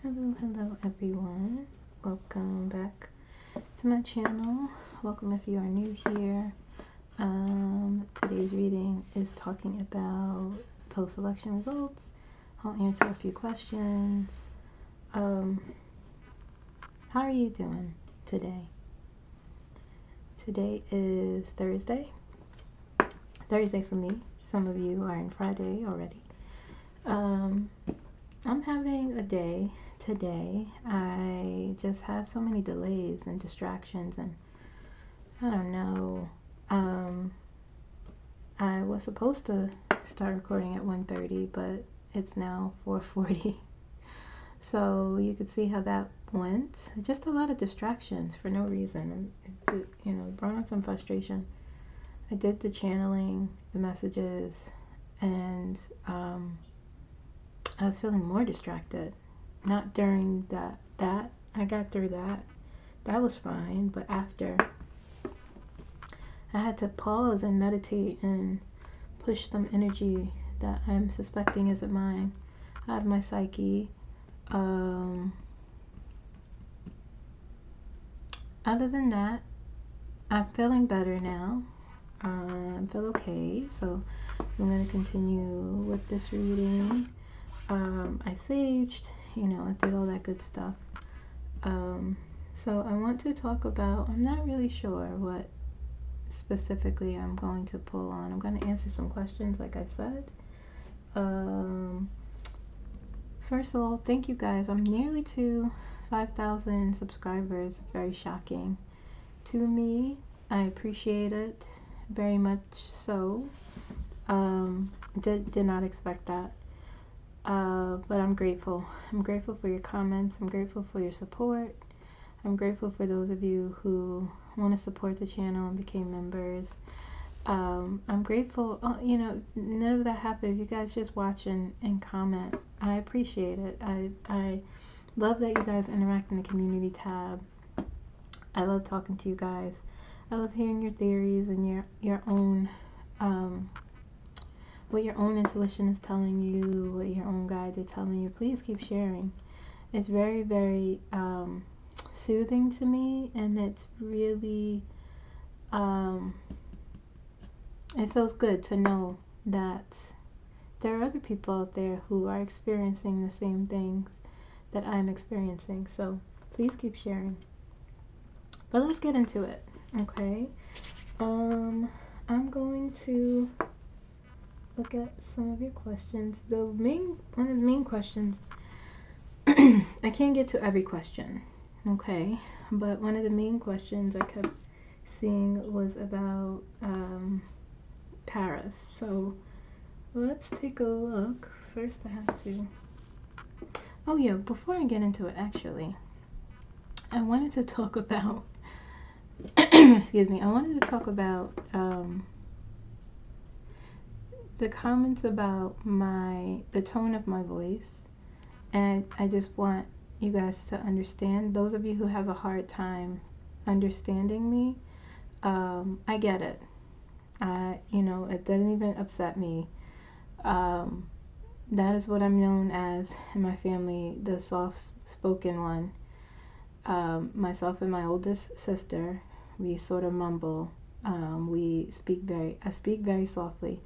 Hello everyone. Welcome back to my channel. Welcome if you are new here. Today's reading is talking about post-election results. I'll answer a few questions. How are you doing today? Today is Thursday. Thursday for me. Some of you are in Friday already. I'm having a day today. I just have so many delays and distractions, and I don't know. I was supposed to start recording at 1:30, but it's now 4:40. So you could see how that went. Just a lot of distractions for no reason, and it brought on some frustration. I did the channeling, the messages, and I was feeling more distracted. Not during that I got through that was fine, but after, I had to pause and meditate and push some energy that I'm suspecting isn't mine out of my psyche. Other than that, I'm feeling better now. I feel okay, so I'm going to continue with this reading. I saged, I did all that good stuff. So I want to talk about, I'm not really sure what specifically I'm going to pull on. I'm going to answer some questions, like I said. First of all, thank you guys. I'm nearly to 5,000 subscribers. Very shocking to me. I appreciate it very much so. Did not expect that. But I'm grateful. I'm grateful for your comments. I'm grateful for your support. I'm grateful for those of you who want to support the channel and became members. I'm grateful, none of that happened. If you guys just watch and comment, I appreciate it. I love that you guys interact in the community tab. I love talking to you guys. I love hearing your theories and your own, what your own intuition is telling you, what your own guides are telling you. Please keep sharing. It's very, very soothing to me, and it's really, it feels good to know that there are other people out there who are experiencing the same things that I'm experiencing. So please keep sharing. But let's get into it, okay? I'm going to look at some of your questions. One of the main questions, I can't get to every question, okay? But one of the main questions I kept seeing was about Paris. So let's take a look. First I have to, oh yeah, before I get into it, actually, I wanted to talk about, excuse me, I wanted to talk about the comments about the tone of my voice. And I just want you guys to understand, those of you who have a hard time understanding me, I get it. It doesn't even upset me. That is what I'm known as in my family, the soft-spoken one. Myself and my oldest sister, we sort of mumble. I speak very softly,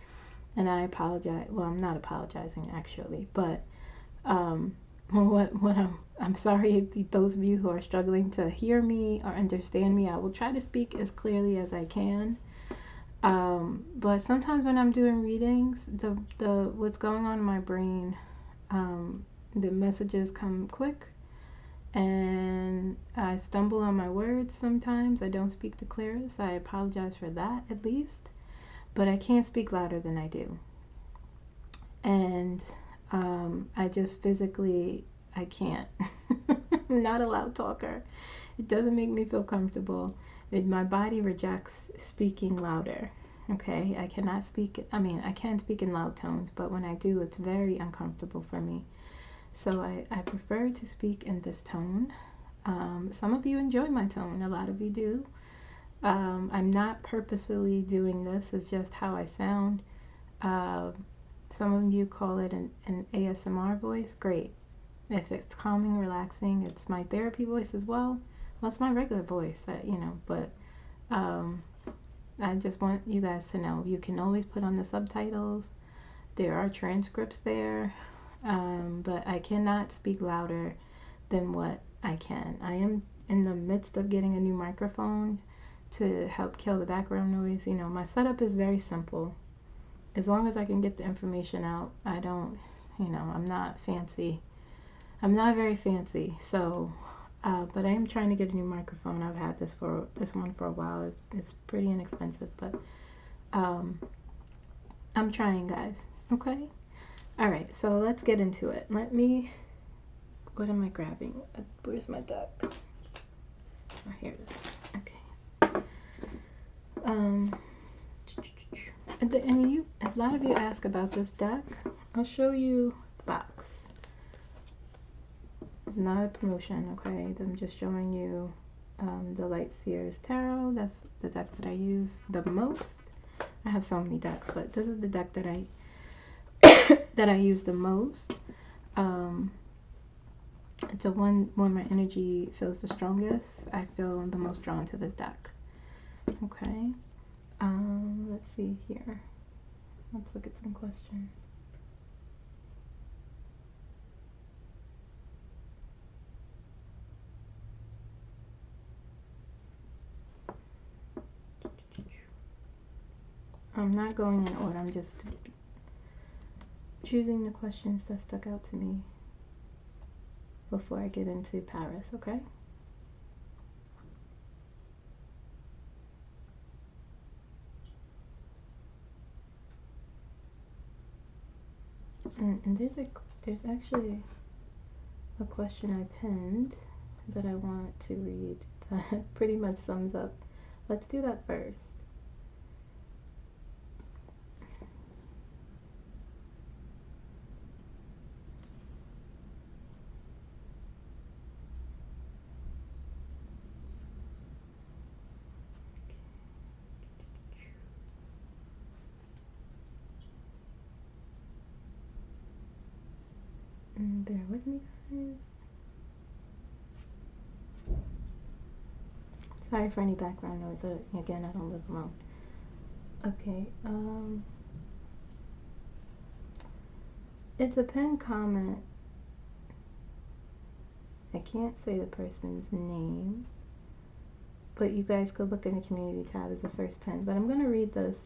and I apologize. Well, I'm not apologizing actually, but I'm sorry if those of you who are struggling to hear me or understand me. I will try to speak as clearly as I can. But sometimes when I'm doing readings, what's going on in my brain, the messages come quick, and I stumble on my words sometimes. I don't speak the clearest. I apologize for that, at least. But I can't speak louder than I do. And I just physically, I can't. I'm not a loud talker. It doesn't make me feel comfortable. My body rejects speaking louder. Okay, I cannot speak, I can speak in loud tones, but when I do, it's very uncomfortable for me. So I prefer to speak in this tone. Some of you enjoy my tone, a lot of you do. I'm not purposefully doing this, it's just how I sound. Some of you call it an ASMR voice. Great. If it's calming, relaxing, it's my therapy voice as well. Well, it's my regular voice, you know, but I just want you guys to know you can always put on the subtitles. There are transcripts there, but I cannot speak louder than what I can. I am in the midst of getting a new microphone to help kill the background noise. You know, my setup is very simple. As long as I can get the information out, I don't, you know, I'm not fancy. I'm not very fancy, so, but I am trying to get a new microphone. I've had this one for a while. It's pretty inexpensive, but I'm trying, guys. Okay? Alright, so let's get into it. What am I grabbing? Where's my deck? Oh, here it is. Okay. And a lot of you ask about this deck. I'll show you the box. It's not a promotion, okay? I'm just showing you the Light Seers Tarot. That's the deck that I use the most. I have so many decks, but this is the deck that I that I use the most. It's a one where my energy feels the strongest. I feel the most drawn to this deck. Okay. Let's see here. Let's look at some questions. I'm not going in order. I'm just choosing the questions that stuck out to me before I get into Paris, okay? And there's actually a question I pinned that I want to read that pretty much sums up. Let's do that first. Bear with me, guys. Sorry for any background noise. Again, I don't live alone. Okay, it's a pinned comment. I can't say the person's name, but you guys could look in the community tab as the first pin. But I'm going to read this.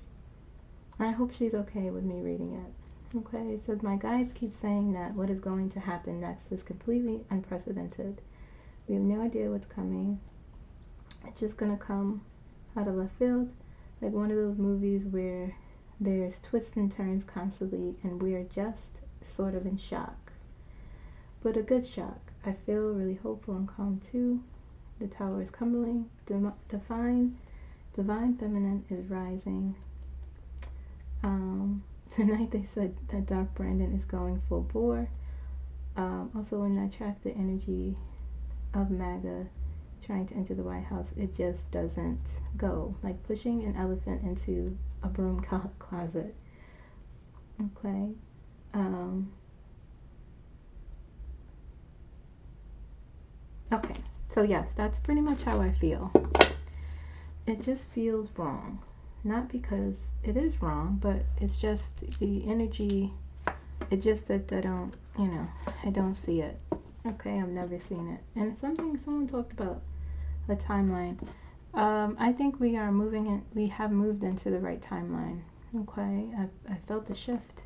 I hope she's okay with me reading it. Okay, it says, my guides keep saying that what is going to happen next is completely unprecedented. We have no idea what's coming. It's just going to come out of left field, like one of those movies where there's twists and turns constantly and we're just sort of in shock. But a good shock. I feel really hopeful and calm too. The tower is crumbling. Divine feminine is rising. Tonight they said that Doc Brandon is going full bore. Also, when I track the energy of MAGA trying to enter the White House, it just doesn't go. Like pushing an elephant into a broom closet. Okay. Okay. So yes, that's pretty much how I feel. It just feels wrong. Not because it is wrong, but it's just the energy. It's just that I don't, you know, I don't see it. Okay, I've never seen it. And it's something someone talked about, a timeline. I think we are moving in, we have moved into the right timeline. Okay, I felt the shift.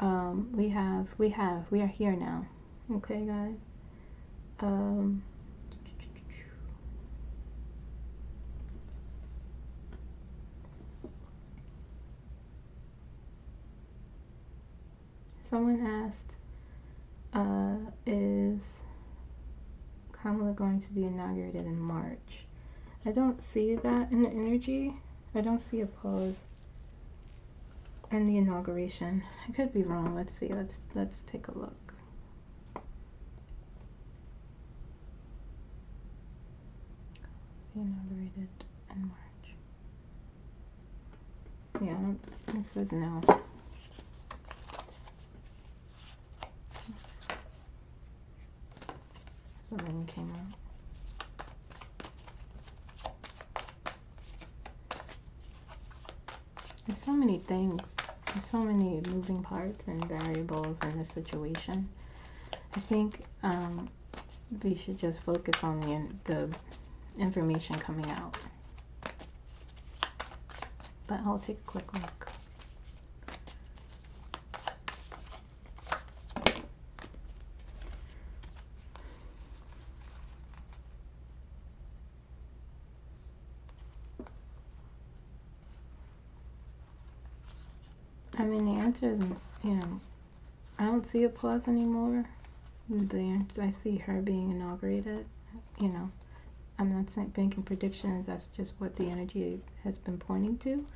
We are here now. Okay, guys. Someone asked, is Kamala going to be inaugurated in March? I don't see that in the energy. I don't see a pause in the inauguration. I could be wrong. Let's see. Let's take a look. Inaugurated in March. Yeah, it says no. The moon came out. There's so many things. There's so many moving parts and variables in this situation. I think we should just focus on the information coming out. But I'll take a quick look. I mean, the answer is, you know, I don't see a pause anymore. I see her being inaugurated. You know, I'm not making predictions. That's just what the energy has been pointing to.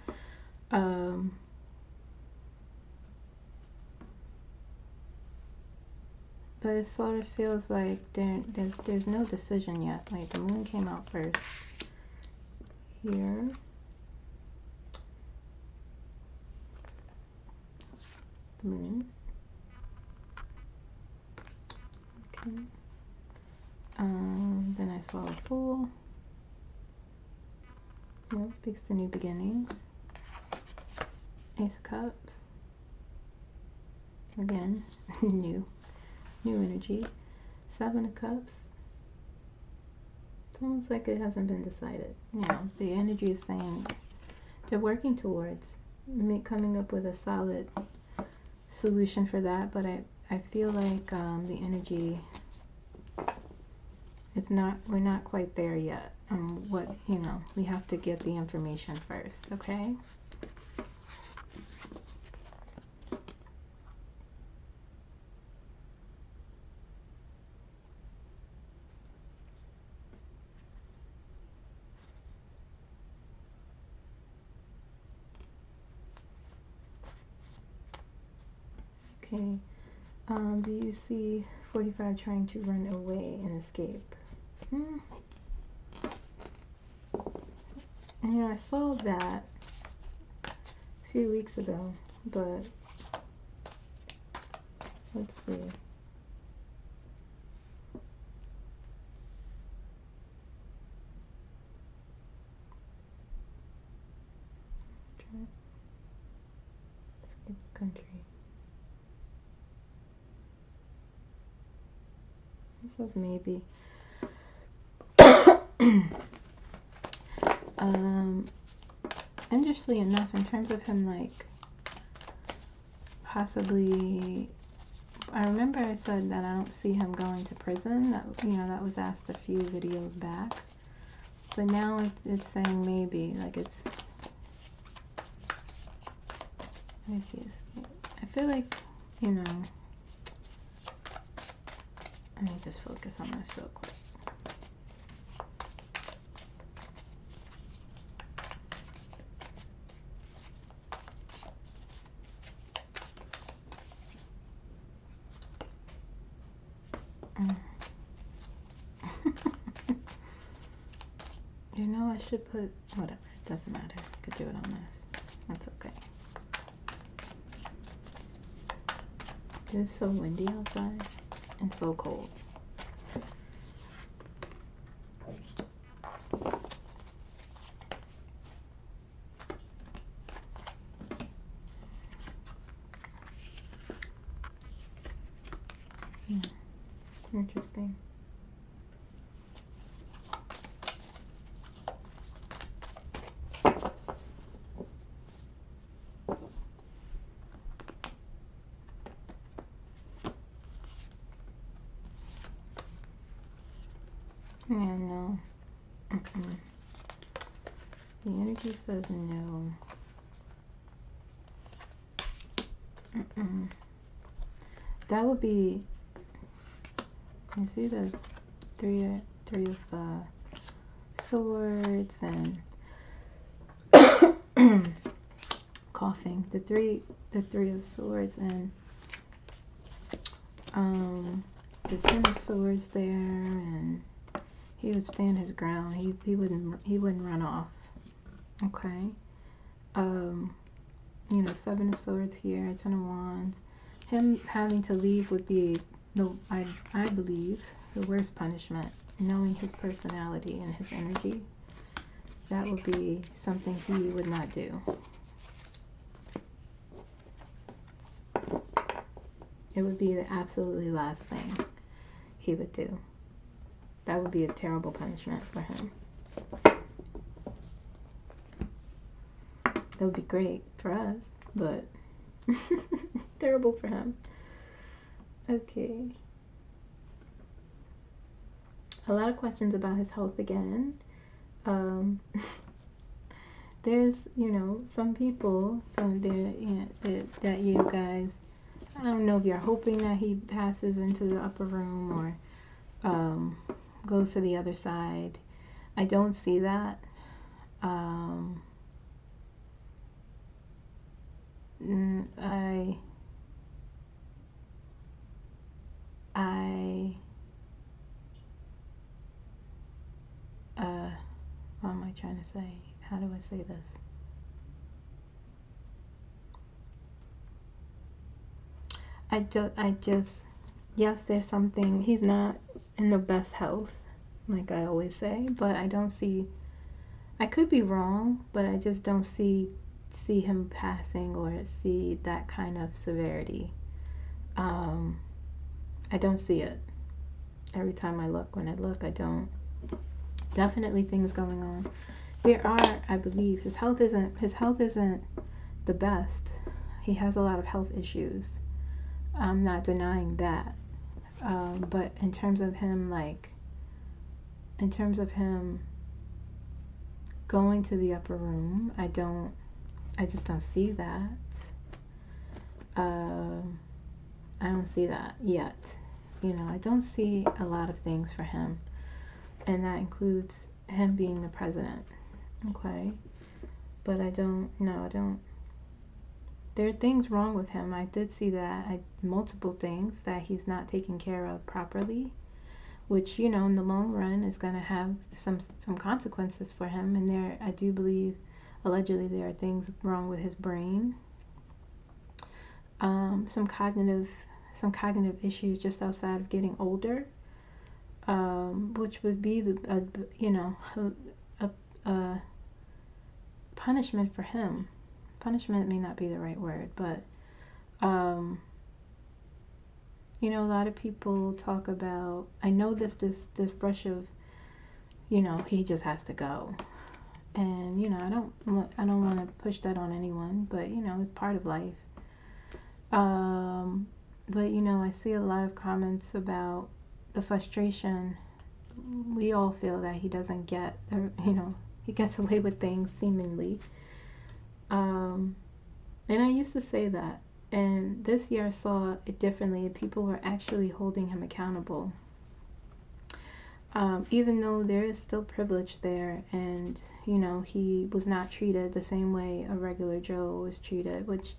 But it sort of feels like there's no decision yet. Like the moon came out first here. The moon. Okay. Then I saw a Fool. You know, speaks to new beginnings. Ace of Cups. Again, new energy. Seven of Cups. It's almost like it hasn't been decided. You know, the energy is saying they're working towards coming up with a solid solution for that, but I feel like the energy, we're not quite there yet. You know, we have to get the information first, okay? Okay, do you see 45 trying to run away and escape? Yeah, I saw that a few weeks ago, but let's see. Escape the country. This was maybe. Interestingly enough, in terms of him, like, possibly, I remember I said that I don't see him going to prison. That, you know, that was asked a few videos back. But now it's saying maybe, like it's, let me see, I feel like, you know, let me just focus on this real quick. You know, I should put, whatever, it doesn't matter. I could do it on this. That's okay. It's so windy outside and so cold. Yeah, interesting. Yeah, no. The energy says no. That would be, you see the three of swords and coughing. The three of swords and the 10 of swords there, and he would stand his ground. He wouldn't run off. Okay. You know, 7 of swords here, 10 of wands. Him having to leave would be I believe the worst punishment, knowing his personality and his energy, that would be something he would not do. It would be the absolutely last thing he would do. That would be a terrible punishment for him. That would be great for us, but terrible for him. Okay. A lot of questions about his health again. There's, some people, that you guys, I don't know if you're hoping that he passes into the upper room or goes to the other side. I don't see that. What am I trying to say? How do I say this? Yes, there's something, he's not in the best health, like I always say, but I don't see, I could be wrong, but I just don't see him passing or see that kind of severity. I don't see it. Every time when I look, I don't. Definitely things going on. There are, I believe, his health isn't the best. He has a lot of health issues. I'm not denying that. But in terms of him going to the upper room, I just don't see that. I don't see that yet. I don't see a lot of things for him, and that includes him being the president. Okay, but I don't. There are things wrong with him. I did see that. Multiple things that he's not taken care of properly, which in the long run is going to have some consequences for him. And I do believe, allegedly, there are things wrong with his brain. Some cognitive issues just outside of getting older, which would be a punishment for him. Punishment may not be the right word, but a lot of people talk about, I know this brush of, he just has to go, and I don't want to push that on anyone, but it's part of life. But I see a lot of comments about the frustration. We all feel that he doesn't get, he gets away with things seemingly. And I used to say that, and this year I saw it differently. People were actually holding him accountable, even though there is still privilege there, and he was not treated the same way a regular Joe was treated, which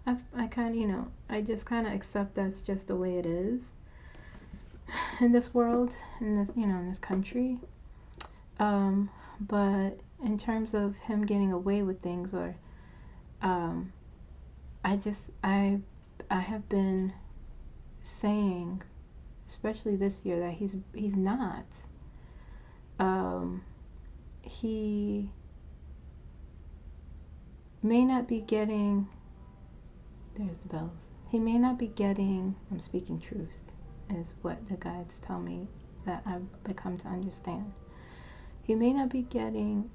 I kind of, I just kind of accept that's just the way it is in this world, in this, in this country. But in terms of him getting away with things, or I have been saying, especially this year, that he's not. He may not be getting, there's the bells. He may not be getting, I'm speaking truth, is what the guides tell me that I've become to understand. He may not be getting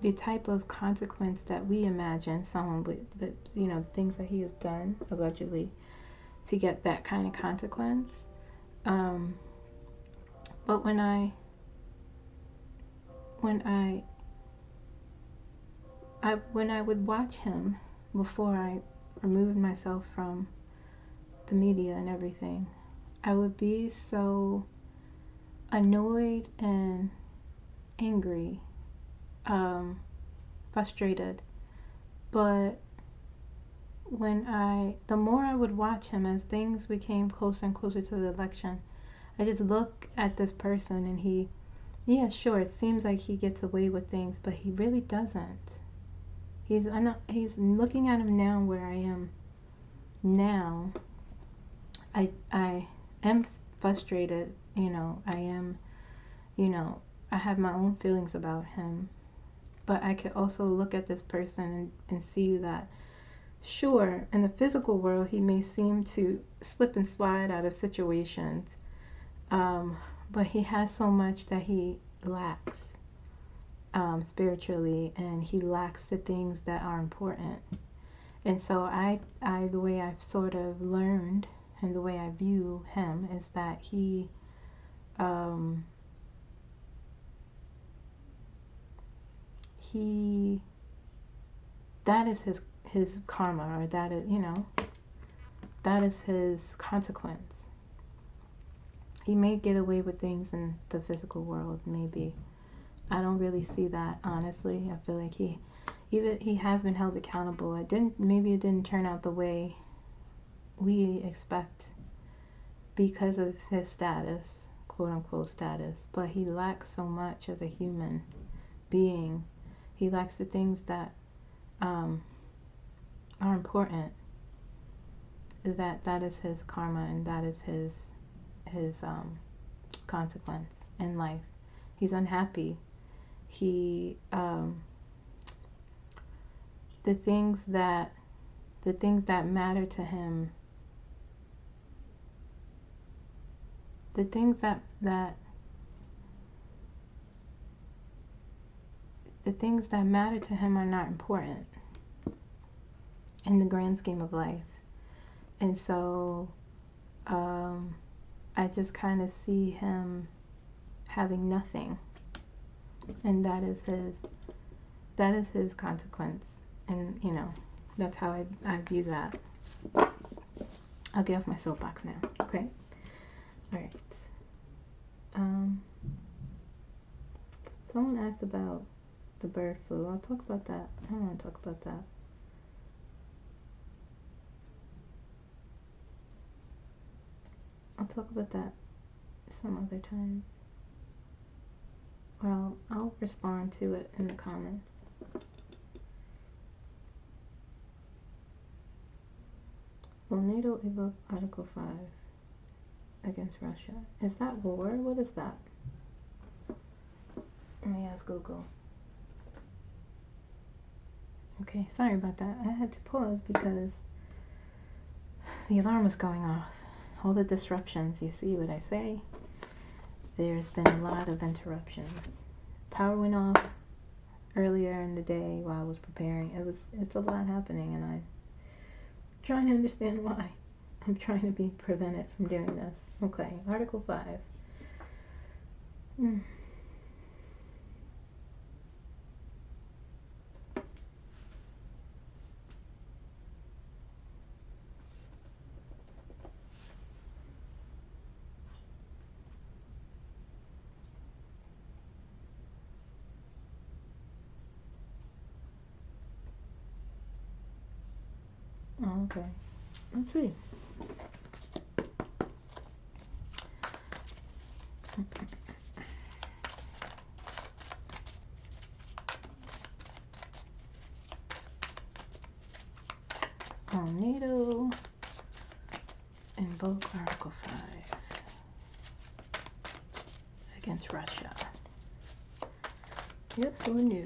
the type of consequence that we imagine someone with, the things that he has done allegedly to get that kind of consequence. But when I would watch him before I removed myself from the media and everything, I would be so annoyed and angry, frustrated. But the more I would watch him as things became closer and closer to the election, I just look at this person, and yeah, sure, it seems like he gets away with things, but he really doesn't. He's looking at him now, where I am now. I am frustrated, you know, I am, you know, I have my own feelings about him, but I could also look at this person and see that, sure, in the physical world, he may seem to slip and slide out of situations, but he has so much that he lacks spiritually, and he lacks the things that are important. And so the way I've sort of learned and the way I view him is that that is his karma, or that is, you know, that is his consequence. He may get away with things in the physical world, maybe. I don't really see that, honestly. I feel like he has been held accountable. Maybe it didn't turn out the way we expect because of his status, quote unquote status, but he lacks so much as a human being. He lacks the things that are important. That is his karma, and that is his consequence in life. He's unhappy. He the things that matter to him, the things that matter to him are not important in the grand scheme of life. And so I just kind of see him having nothing, and that is his consequence. And you know, that's how I view that. I'll get off my soapbox now. Okay. All right. Someone asked about the bird flu. I'll talk about that. I don't want to talk about that. I'll talk about that some other time. Or I'll respond to it in the comments. Will NATO evoke Article 5 against Russia? Is that war? What is that? Let me ask Google. Okay, sorry about that. I had to pause because the alarm was going off. All the disruptions, you see what I say? There's been a lot of interruptions. Power went off earlier in the day while I was preparing. It's a lot happening, and I'm trying to understand why. I'm trying to be prevented from doing this. Okay, Article 5. Oh, okay. Let's see. Oh, NATO invoke Article 5 against Russia. Yes or no?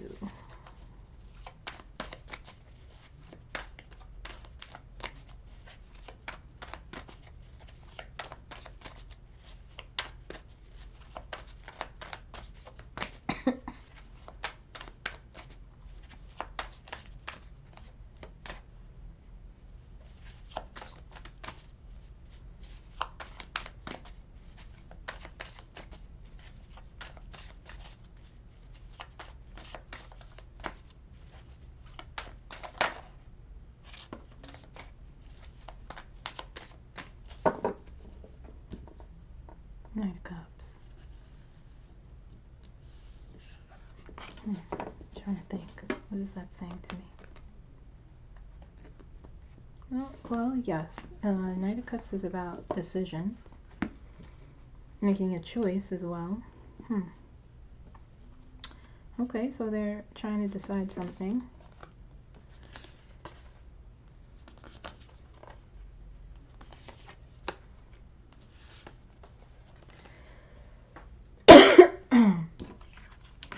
Knight of Cups. Trying to think. What is that saying to me? Well, yes. Knight of Cups is about decisions. Making a choice as well. Okay, so they're trying to decide something.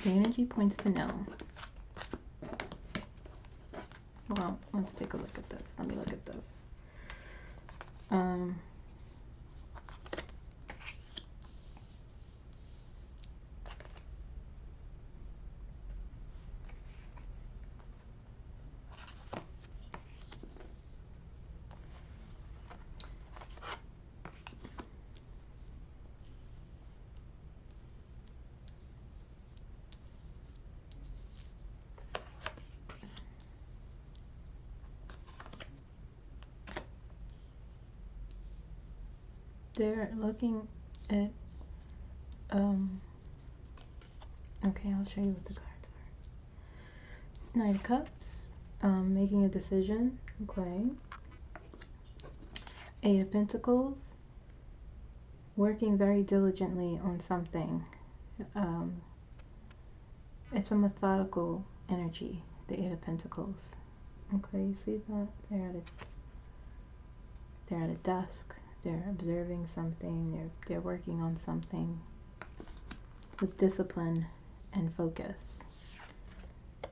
The energy points to no. Well, let's take a look at this. Let me look at this. They're looking at, okay, I'll show you what the cards are. Knight of Cups, making a decision, okay. Eight of Pentacles, working very diligently on something. It's a methodical energy, the Eight of Pentacles. Okay, you see that? They're at a desk. They're observing something. They're working on something with discipline and focus.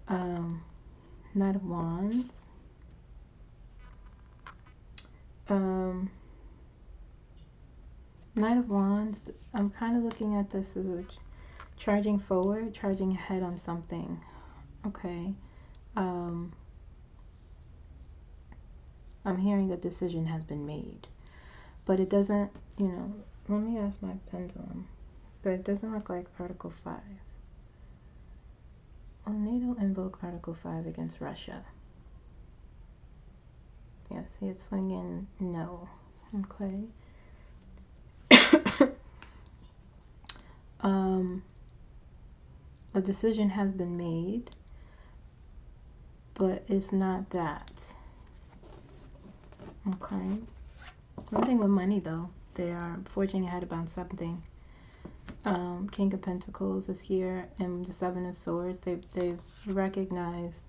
Knight of Wands. Knight of Wands, I'm kind of looking at this as a charging forward, charging ahead on something. Okay. I'm hearing a decision has been made. But it doesn't, you know, let me ask my pendulum. But it doesn't look like Article 5. Will NATO invoke Article 5 against Russia? Yeah, see it's swinging no. Okay. A decision has been made, but it's not that. Okay. One thing with money though, they are forging ahead about something. King of Pentacles is here, and the Seven of Swords. They've recognized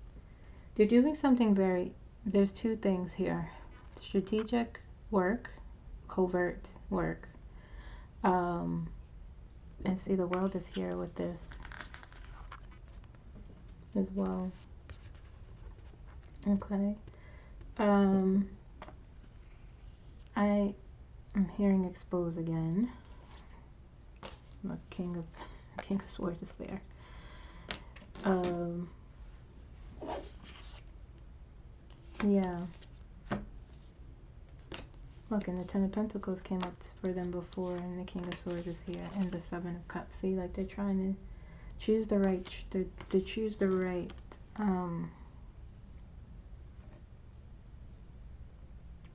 they're doing something very. There's two things here: strategic work, covert work. And see, the World is here with this as well. Okay. I am hearing expose again. The King of Swords is there. Yeah. Look, and the Ten of Pentacles came up for them before, and the King of Swords is here, and the Seven of Cups. See, like they're trying to choose the right, to choose the right,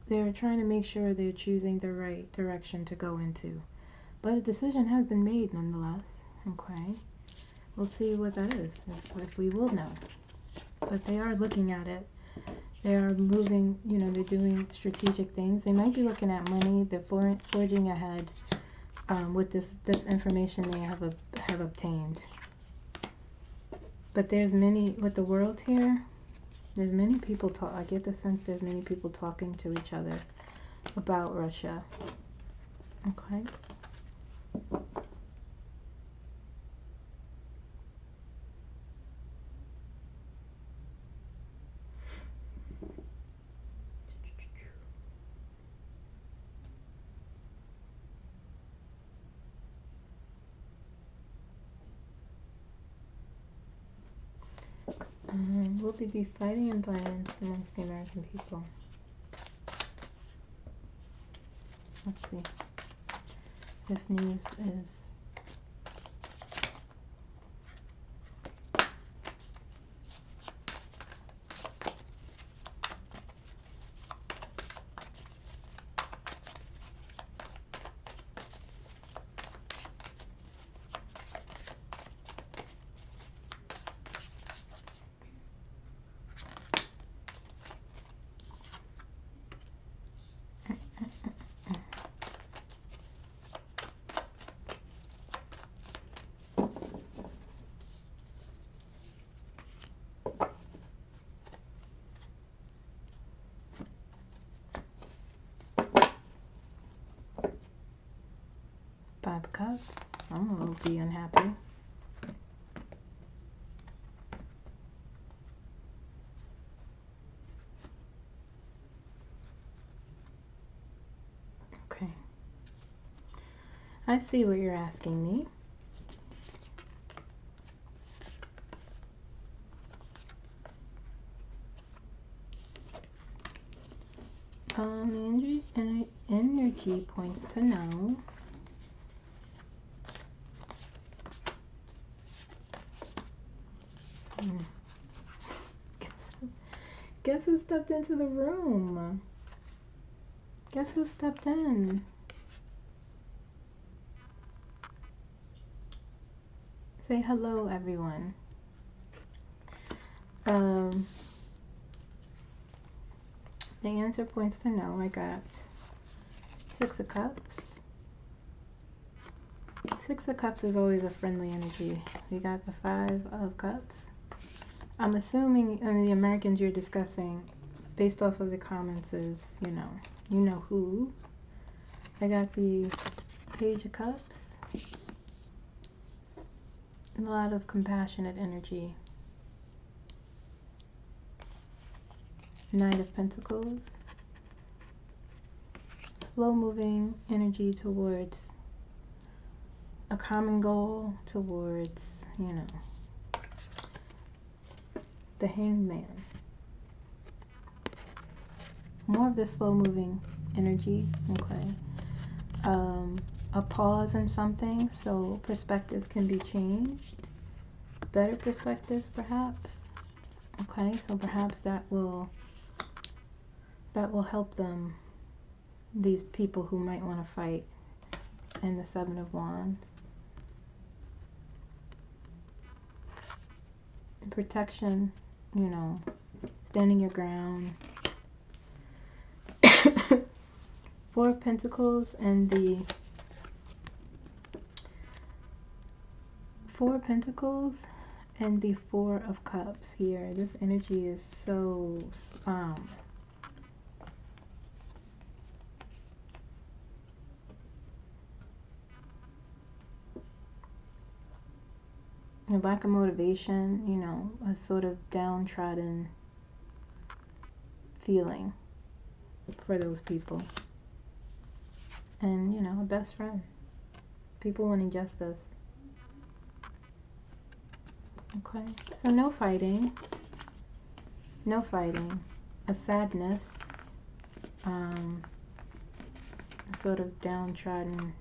they're trying to make sure they're choosing the right direction to go into. But a decision has been made nonetheless. Okay. We'll see what that is, if we will know. But they are looking at it. They are moving, you know, they're doing strategic things. They might be looking at money. They're forging ahead with this information they have obtained. But there's many, with the World here, there's many people I get the sense there's many people talking to each other about Russia. Okay. Will there be fighting and violence amongst the American people? Let's see if news is. Five of Cups. Someone will be unhappy. I see what you're asking me. The energy points to no. Guess who stepped into the room? Guess who stepped in? Say hello, everyone. The answer points to no. I got 6 of Cups. 6 of Cups is always a friendly energy. We got the 5 of Cups. I'm assuming the Americans you're discussing, based off of the comments, is, you know who. I got the Page of Cups. A lot of compassionate energy. Knight of Pentacles. Slow moving energy towards a common goal, towards, the Hanged Man. More of this slow moving energy, okay. A pause in something, so perspectives can be changed. Better perspectives, perhaps. Okay, so perhaps that will help them, these people who might want to fight, in the 7 of Wands. Protection, standing your ground. 4 of Pentacles and the 4 of Pentacles and the 4 of Cups here. This energy is so a lack of motivation, a sort of downtrodden feeling for those people. And, a best friend. People wanting justice. Okay, so no fighting. No fighting. A sadness. Sort of downtrodden,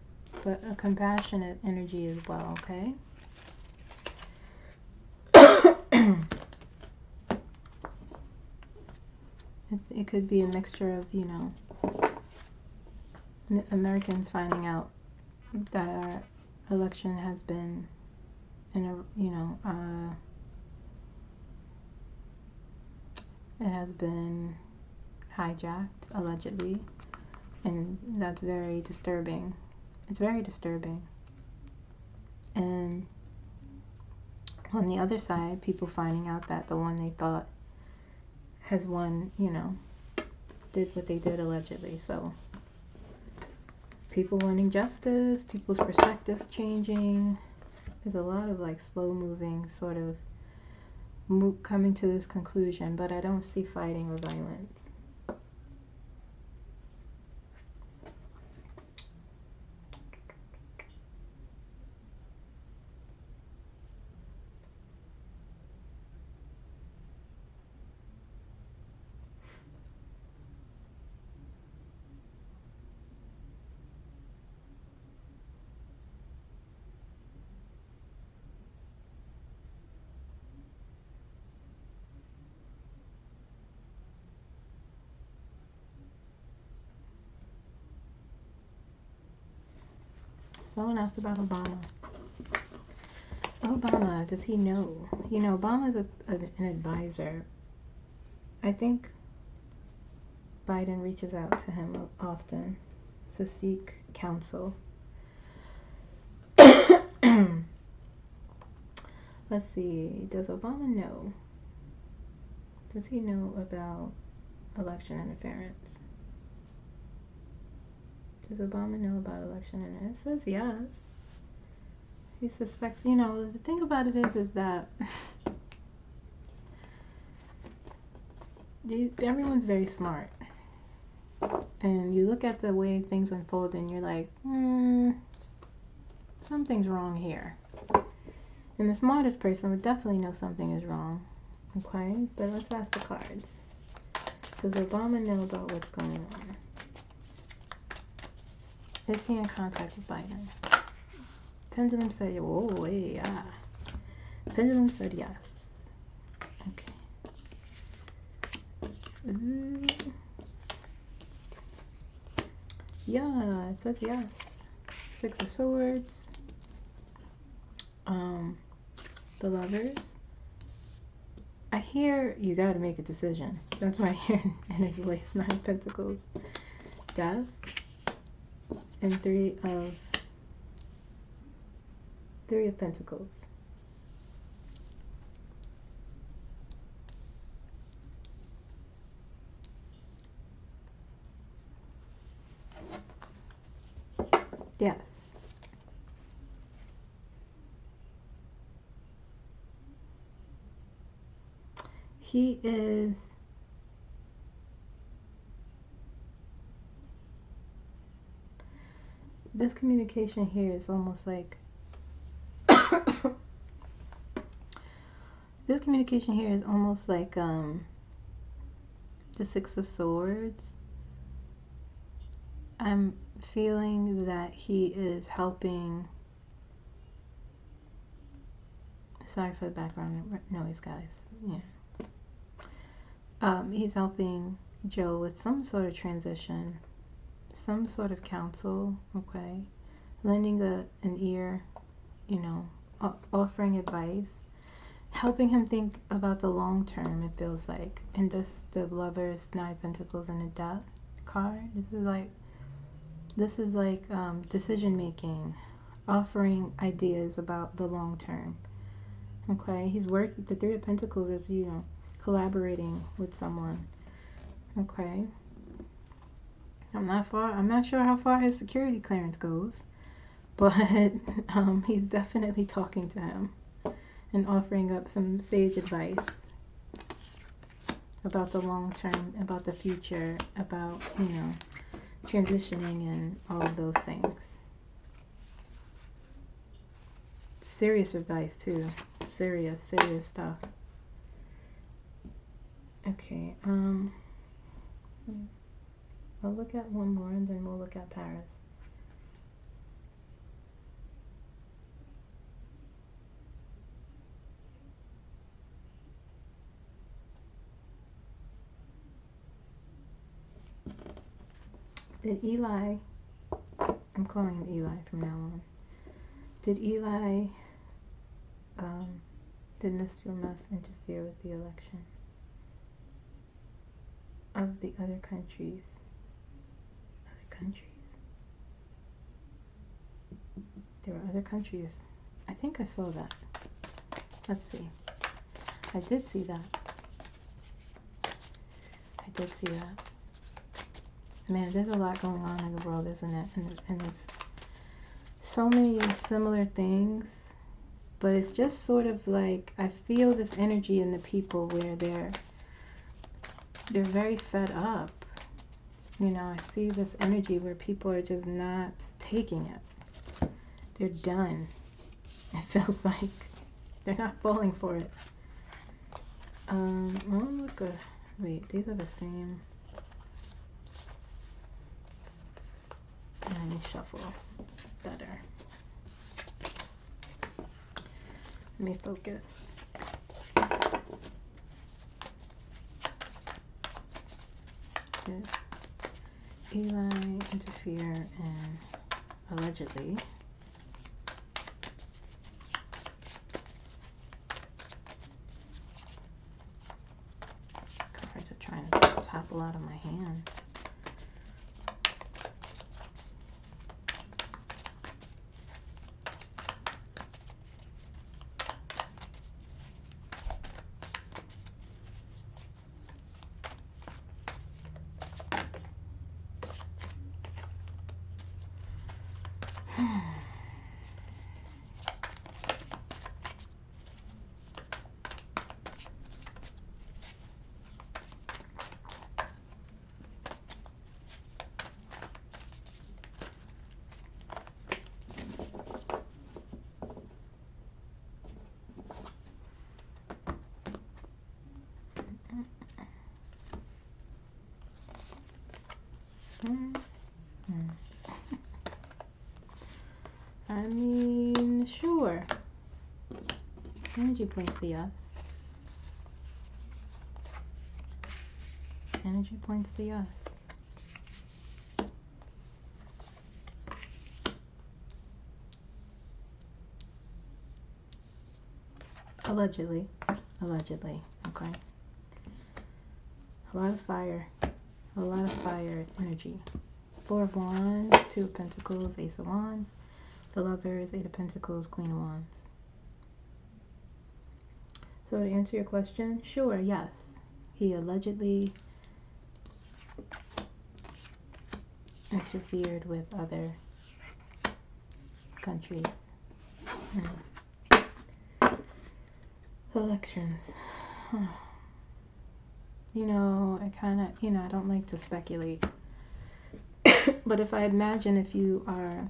but a compassionate energy as well, okay? It could be a mixture of, Americans finding out that our election has been it has been hijacked, allegedly, and that's very disturbing. It's very disturbing. And on the other side, people finding out that the one they thought has won, did what they did allegedly. So people wanting justice, people's perspectives changing. There's a lot of like slow moving sort of coming to this conclusion, but I don't see fighting or violence. Someone asked about Obama. Obama, does he know? Obama is an advisor. I think Biden reaches out to him often to seek counsel. Let's see, does Obama know? Does he know about election interference? Does Obama know about election interference? It says yes. He suspects, the thing about it is that everyone's very smart. And you look at the way things unfold and you're like, something's wrong here. And the smartest person would definitely know something is wrong. Okay, but let's ask the cards. Does Obama know about what's going on? Is he in contact with Biden? Pendulum said, oh, yeah. Pendulum said yes. Okay. Yeah, it says yes. 6 of Swords. The Lovers. I hear you gotta make a decision. That's what I hear in his voice. 9 of Pentacles. Death. And 3 of Pentacles. Yes. He is this communication here is almost like this communication here is almost like the 6 of Swords. I'm feeling that he is helping. Sorry for the background noise, guys. Yeah. He's helping Joe with some sort of transition, some sort of counsel, okay? Lending an ear, you know, offering advice, helping him think about the long term, it feels like. And this, the Lovers, 9 of Pentacles, and the Death card, this is like decision making, offering ideas about the long term. Okay, he's working. The 3 of Pentacles is, you know, collaborating with someone. Okay, I'm not sure how far his security clearance goes, but he's definitely talking to him and offering up some sage advice about the long term, about the future, about, you know, transitioning and all of those things. Serious advice too. Serious stuff. Okay, I'll look at one more and then we'll look at Paris. Did Eli, I'm calling him Eli from now on, did Eli, did Mr. Musk interfere with the election of the other countries? There were other countries. I think I saw that. Let's see. I did see that. Man, there's a lot going on in the world, isn't it? And it's so many similar things, but it's just sort of like, I feel this energy in the people where they're very fed up. You know, I see this energy where people are just not taking it. They're done. It feels like they're not falling for it. Wait, these are the same. Let me shuffle better. Let me focus. Did Eli interfere and allegedly cards are trying to topple out of my hand. mean, sure. Energy points to yes. Energy points to yes. Allegedly. Allegedly. Okay. A lot of fire. A lot of fire energy. Four of Wands, Two of Pentacles, Ace of Wands. The Lovers, Eight of Pentacles, Queen of Wands. So to answer your question, sure, yes. He allegedly interfered with other countries. Elections. You know, I kind of, you know, I don't like to speculate. But if I imagine if you are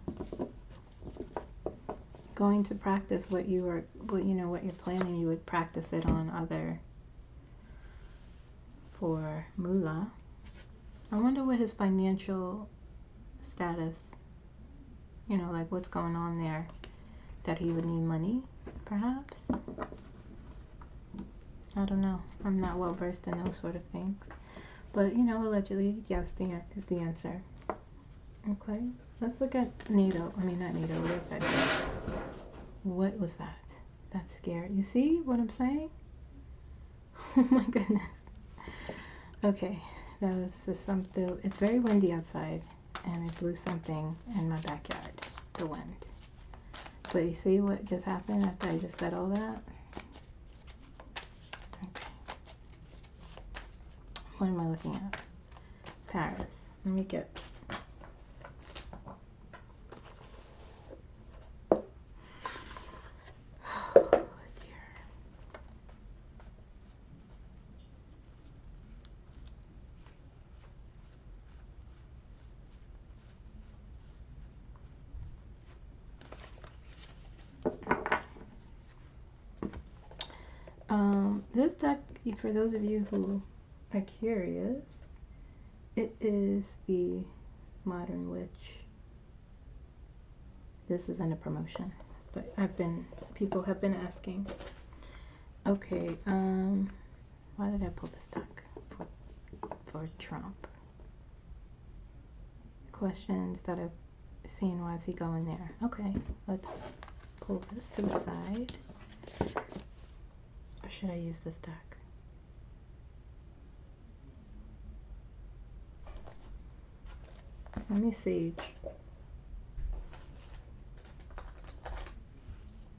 going to practice what you are, what you're planning, you would practice it on other, for moolah. I wonder what his financial status, you know, like what's going on there, that he would need money, perhaps. I don't know. I'm not well versed in those sort of things. But, you know, allegedly, yes, is the answer. Okay, let's look at NATO. I mean, not NATO, what was that? That's scary. You see what I'm saying? Oh my goodness. Okay, that was just something. It's very windy outside, and it blew something in my backyard, the wind. But you see what just happened after I just said all that? Okay. What am I looking at? Paris. Let me get... This deck, for those of you who are curious, it is the Modern Witch. This isn't a promotion, but people have been asking. Okay, why did I pull this deck? For Trump. Questions that I've seen, why is he going there? Okay, let's pull this to the side. Or should I use this deck? Let me Sage.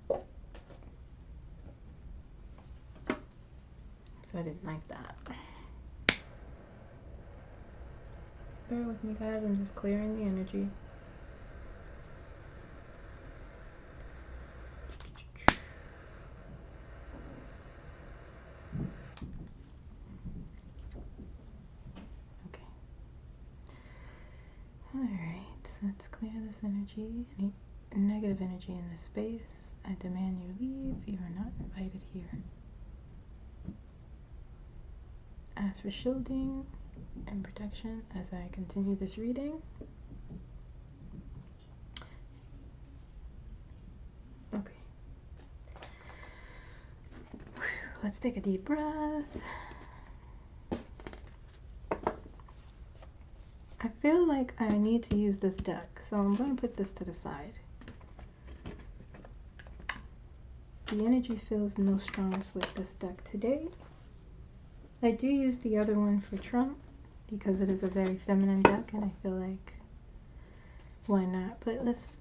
So I didn't like that. Bear with me, guys. I'm just clearing the energy. Alright, so let's clear this energy. Any negative energy in this space. I demand you leave. You are not invited here. Ask for shielding and protection as I continue this reading. Okay. Let's take a deep breath. I feel like I need to use this deck, so I'm going to put this to the side. The energy feels no strongest with this deck today. I do use the other one for Trump because it is a very feminine deck, and I feel like, why not? But let's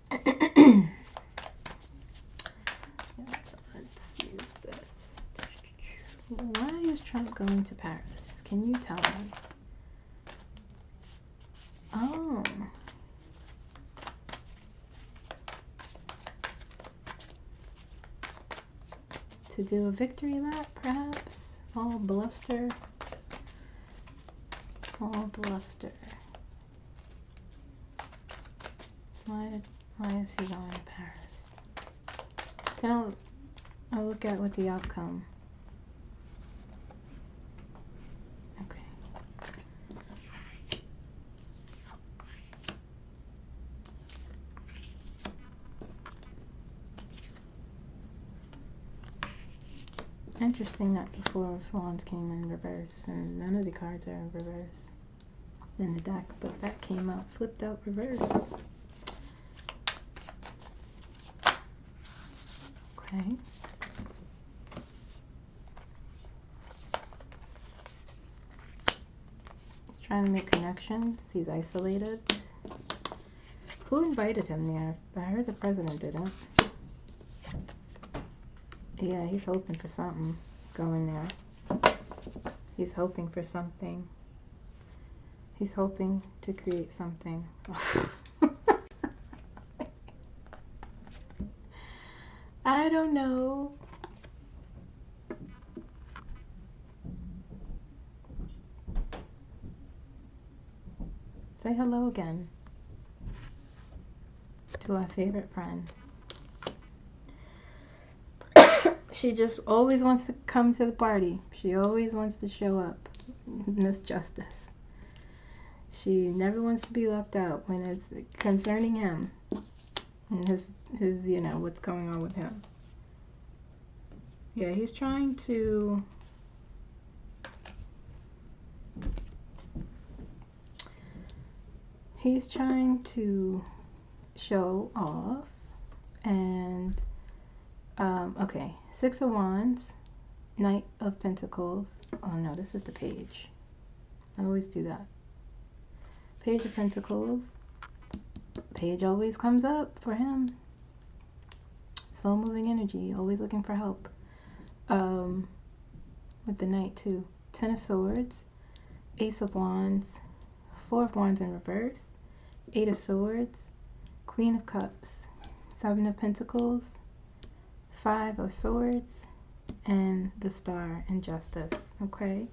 use this. Why is Trump going to Paris? Can you tell me? Oh. To do a victory lap, perhaps? All bluster. All bluster. Why is he going to Paris? Then I'll look at what the outcome. Okay. Interesting that the Four of Wands came in reverse, and none of the cards are in reverse in the deck, but that came out flipped out reverse. Okay. He's trying to make connections. He's isolated. Who invited him there? I heard the president didn't. Yeah, he's hoping for something going there. He's hoping for something. He's hoping to create something. I don't know. Say hello again to our favorite friend. She just always wants to come to the party. She always wants to show up. Miss Justice. She never wants to be left out when it's concerning him and his you know, what's going on with him. Yeah, he's trying to show off. And okay, Six of Wands, Knight of Pentacles. Oh no, this is the page. I always do that. Page of Pentacles. Page always comes up for him. Slow moving energy, always looking for help. With the Knight too. Ten of Swords, Ace of Wands, Four of Wands in reverse, Eight of Swords, Queen of Cups, Seven of Pentacles, Five of Swords, and the Star and Justice. Okay.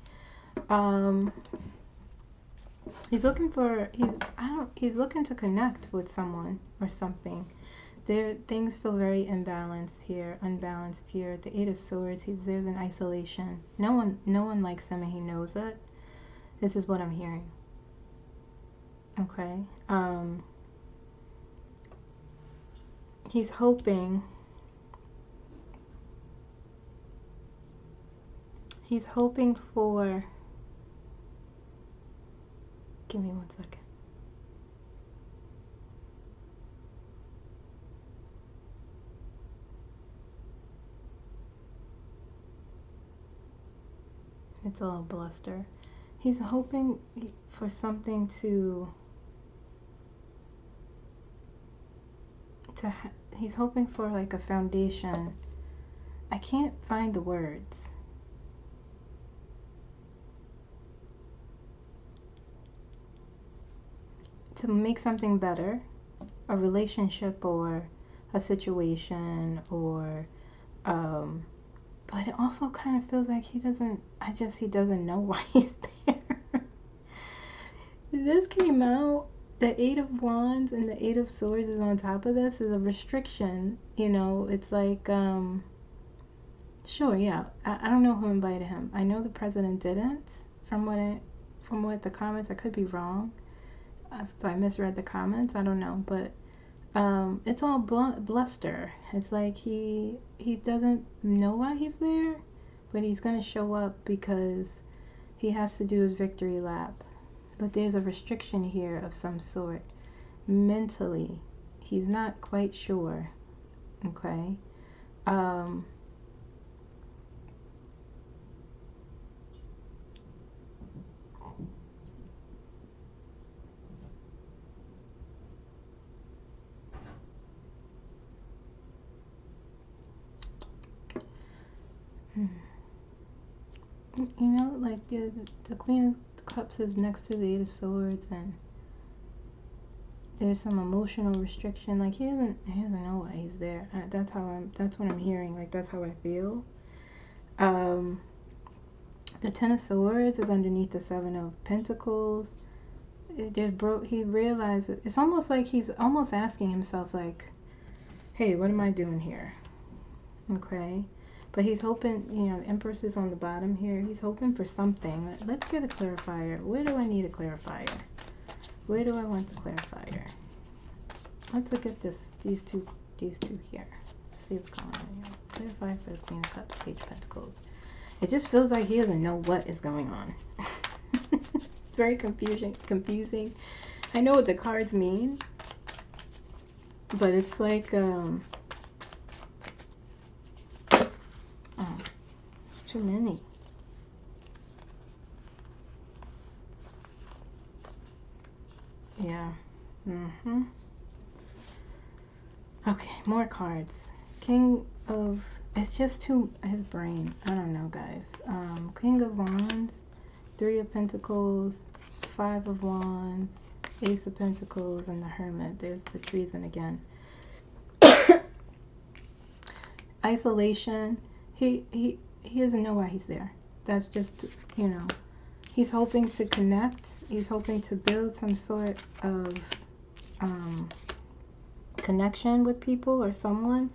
He's looking for, he's looking to connect with someone or something. Things feel very imbalanced here, unbalanced here. The Eight of Swords, there's an isolation. No one likes him, and he knows it. This is what I'm hearing. Okay. He's hoping for, give me 1 second. It's all bluster. He's hoping for something he's hoping for like a foundation. I can't find the words. To make something better, a relationship or a situation, or but it also kind of feels like he doesn't know why he's there. This came out, the Eight of Wands and the Eight of Swords is on top of this, is a restriction. You know, it's like, sure, yeah, I don't know who invited him. I know the president didn't, from what the comments, I could be wrong. If I misread the comments, I don't know, but it's all bluster. It's like he doesn't know why he's there, but he's gonna show up because he has to do his victory lap. But there's a restriction here of some sort. Mentally, he's not quite sure. Okay. You know, like the Queen of Cups is next to the Eight of Swords, and there's some emotional restriction. Like he doesn't know why he's there. That's what I'm hearing. Like that's how I feel. The Ten of Swords is underneath the Seven of Pentacles. He realizes, it's almost like he's almost asking himself, like, hey, what am I doing here? Okay. But he's hoping, you know, the Empress is on the bottom here. He's hoping for something. Let's get a clarifier. Where do I need a clarifier? Where do I want the clarifier? Let's look at these two here. Let's see what's going on here. Clarifier for the Queen of Cups, Page of Pentacles. It just feels like he doesn't know what is going on. It's very confusing. I know what the cards mean, but it's like, oh, it's too many. Yeah. Okay, more cards. King of, it's just too, his brain. I don't know, guys. King of Wands, Three of Pentacles, Five of Wands, Ace of Pentacles, and the Hermit. There's the treason again. Isolation. He doesn't know why he's there. That's just, you know, he's hoping to connect. He's hoping to build some sort of connection with people or someone.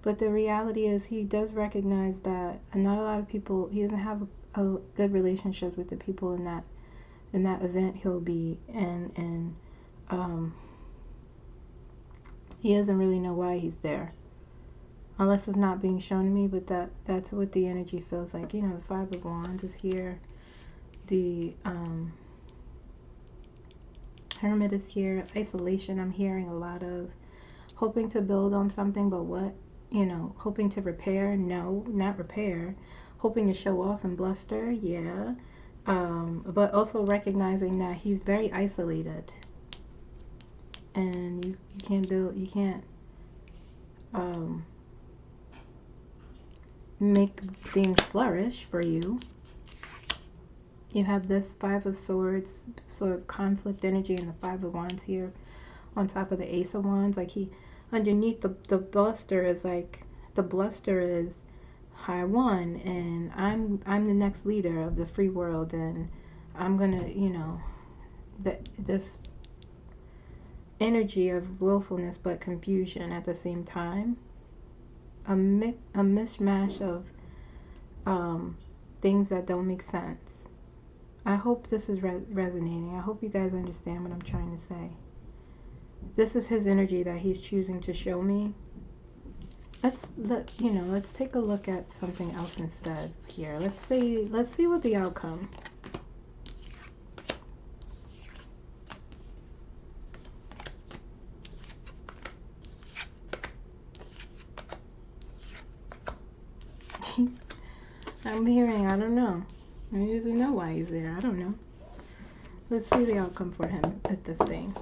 But the reality is he does recognize that not a lot of people, he doesn't have a good relationship with the people in that event he'll be in, and he doesn't really know why he's there. Unless it's not being shown to me, but that's what the energy feels like. You know, the Five of Wands is here. The Hermit is here. Isolation, I'm hearing a lot of. Hoping to build on something, but what? You know, hoping to repair? No, not repair. Hoping to show off and bluster? Yeah. But also recognizing that he's very isolated. And you can't build, you can't make things flourish for you. You have this Five of Swords, sort of conflict energy, and the Five of Wands here on top of the Ace of Wands. Like he, underneath the bluster is like, the bluster is, I won, and I'm the next leader of the free world, and I'm gonna, you know, this energy of willfulness but confusion at the same time. A mishmash of things that don't make sense. I hope this is resonating. I hope you guys understand what I'm trying to say. This is his energy that he's choosing to show me. Let's take a look at something else instead here. Let's see what the outcome. I'm hearing, I don't know. He doesn't know why he's there. I don't know. Let's see the outcome for him at this thing.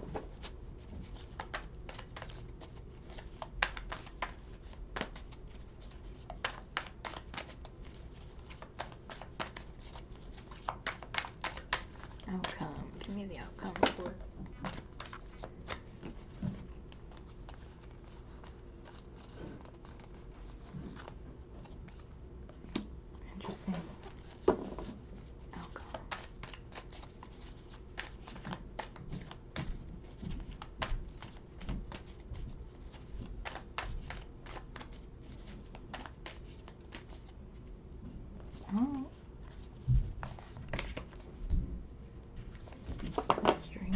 Outcome. Give me the outcome for it. Interesting. Outcome. Oh. That's strange.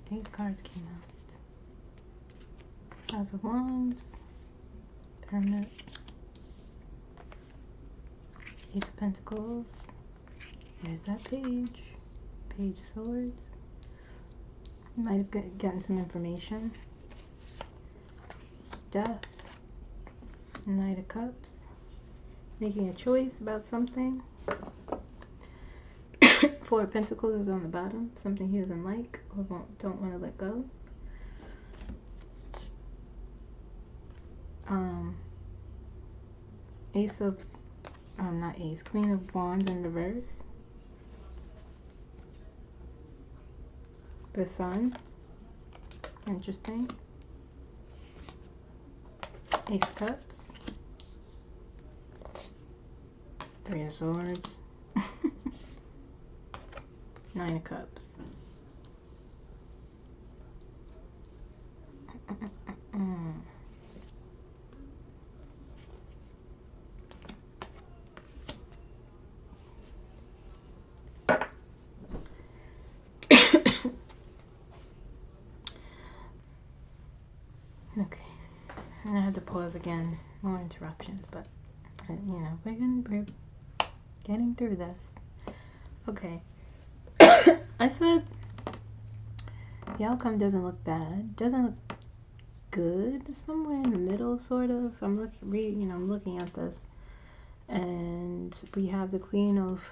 These cards came out. Five of Wands, Hermit, Ace of Pentacles. There's that page. Page of Swords. You might have gotten some information. Death. Knight of Cups. Making a choice about something. Four of Pentacles is on the bottom. Something he doesn't like or don't want to let go. Ace of, not Ace, Queen of Wands in reverse. The Sun. Interesting. Ace of Cups. Three of Swords. Nine of Cups. Okay, I had to pause again. More interruptions, but you know, we're getting through this. Okay. I said the outcome doesn't look bad. Doesn't look good. Somewhere in the middle, sort of. I'm looking at this, and we have the Queen of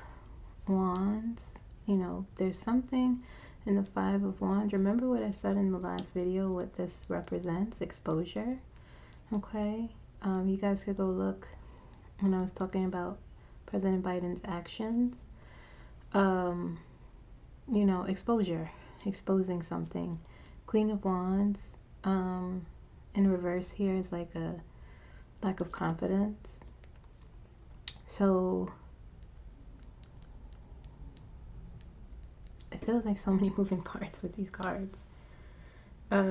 Wands. You know, there's something in the Five of Wands. Remember what I said in the last video? What this represents? Exposure. Okay. You guys could go look when I was talking about President Biden's actions. You know, exposure, exposing something. Queen of Wands in reverse here is like a lack of confidence. So it feels like so many moving parts with these cards. Let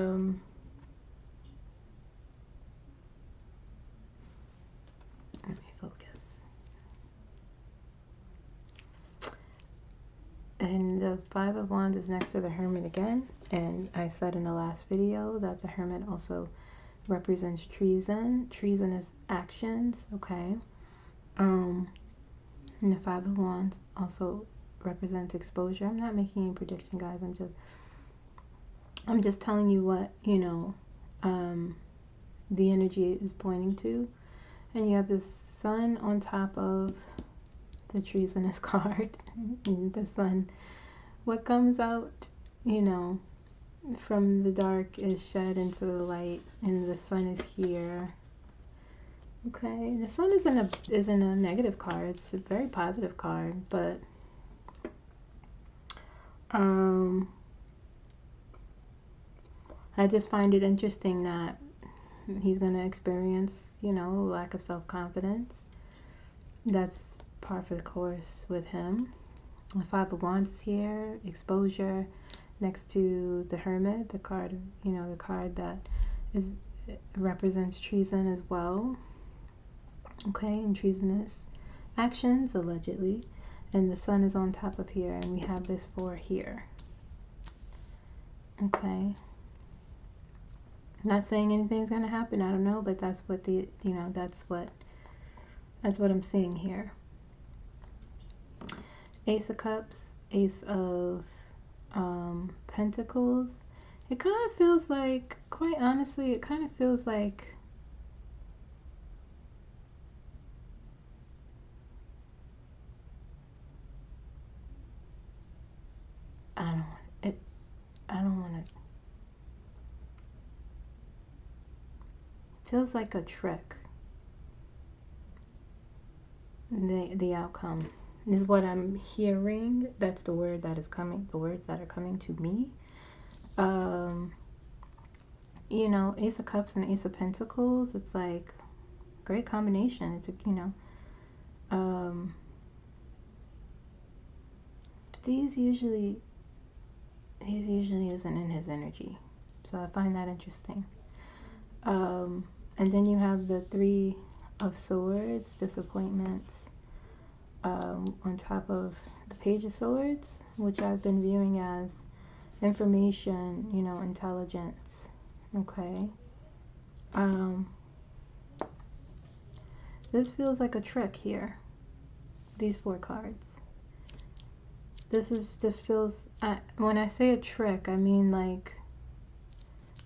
me focus. And the Five of Wands is next to the Hermit again. And I said in the last video that the Hermit also represents treason. Treasonous actions, okay? And the Five of Wands also represents exposure. I'm not making any prediction, guys. I'm just telling you what, you know, the energy is pointing to. And you have the Sun on top of the treasonous card. The Sun. What comes out, you know, from the dark is shed into the light, and the Sun is here. Okay, the Sun isn't a negative card. It's a very positive card, but I just find it interesting that he's going to experience, you know, lack of self-confidence. That's par for the course with him. The Five of Wands is here, exposure, next to the Hermit, the card, you know, the card that represents treason as well. Okay, and treasonous actions, allegedly. And the Sun is on top of here, and we have this Four here. Okay. Not saying anything's gonna happen, I don't know, but that's what the, you know, that's what I'm seeing here. Ace of Cups, Ace of Pentacles. It kind of feels like, quite honestly, it kind of feels like I don't want to. Feels like a trick. The outcome is what I'm hearing. That's the word that is coming. The words that are coming to me. You know, Ace of Cups and Ace of Pentacles. It's like great combination. It's a, you know, he's usually isn't in his energy, so I find that interesting. And then you have the Three of Swords, disappointments, on top of the Page of Swords, which I've been viewing as information, you know, intelligence. Okay. This feels like a trick here. These four cards. This feels, when I say a trick, I mean like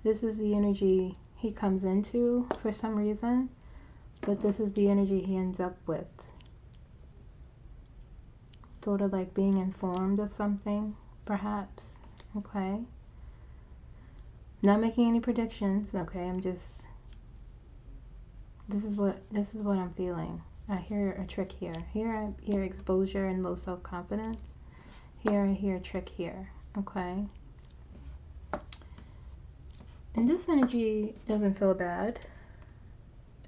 this is the energy he comes into for some reason, but this is the energy he ends up with. Sort of like being informed of something, perhaps. Okay. Not making any predictions, okay? I'm just, this is what I'm feeling. I hear a trick here. Here I hear exposure and low self-confidence. Here I hear trick here, okay? And this energy doesn't feel bad.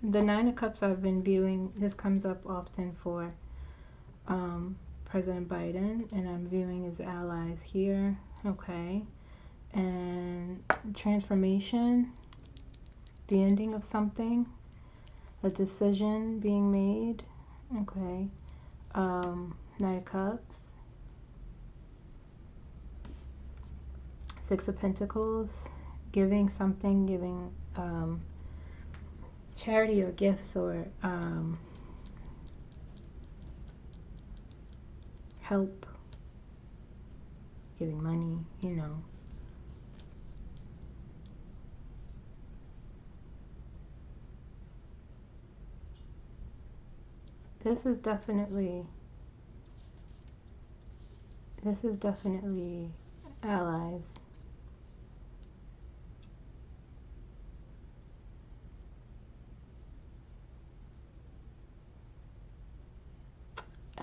The Nine of Cups I've been viewing, this comes up often for President Biden, and I'm viewing his allies here. Okay. And transformation, the ending of something, a decision being made. Okay. Knight of Cups, Six of Pentacles, giving something, giving charity or gifts, or help, giving money, you know. This is definitely allies.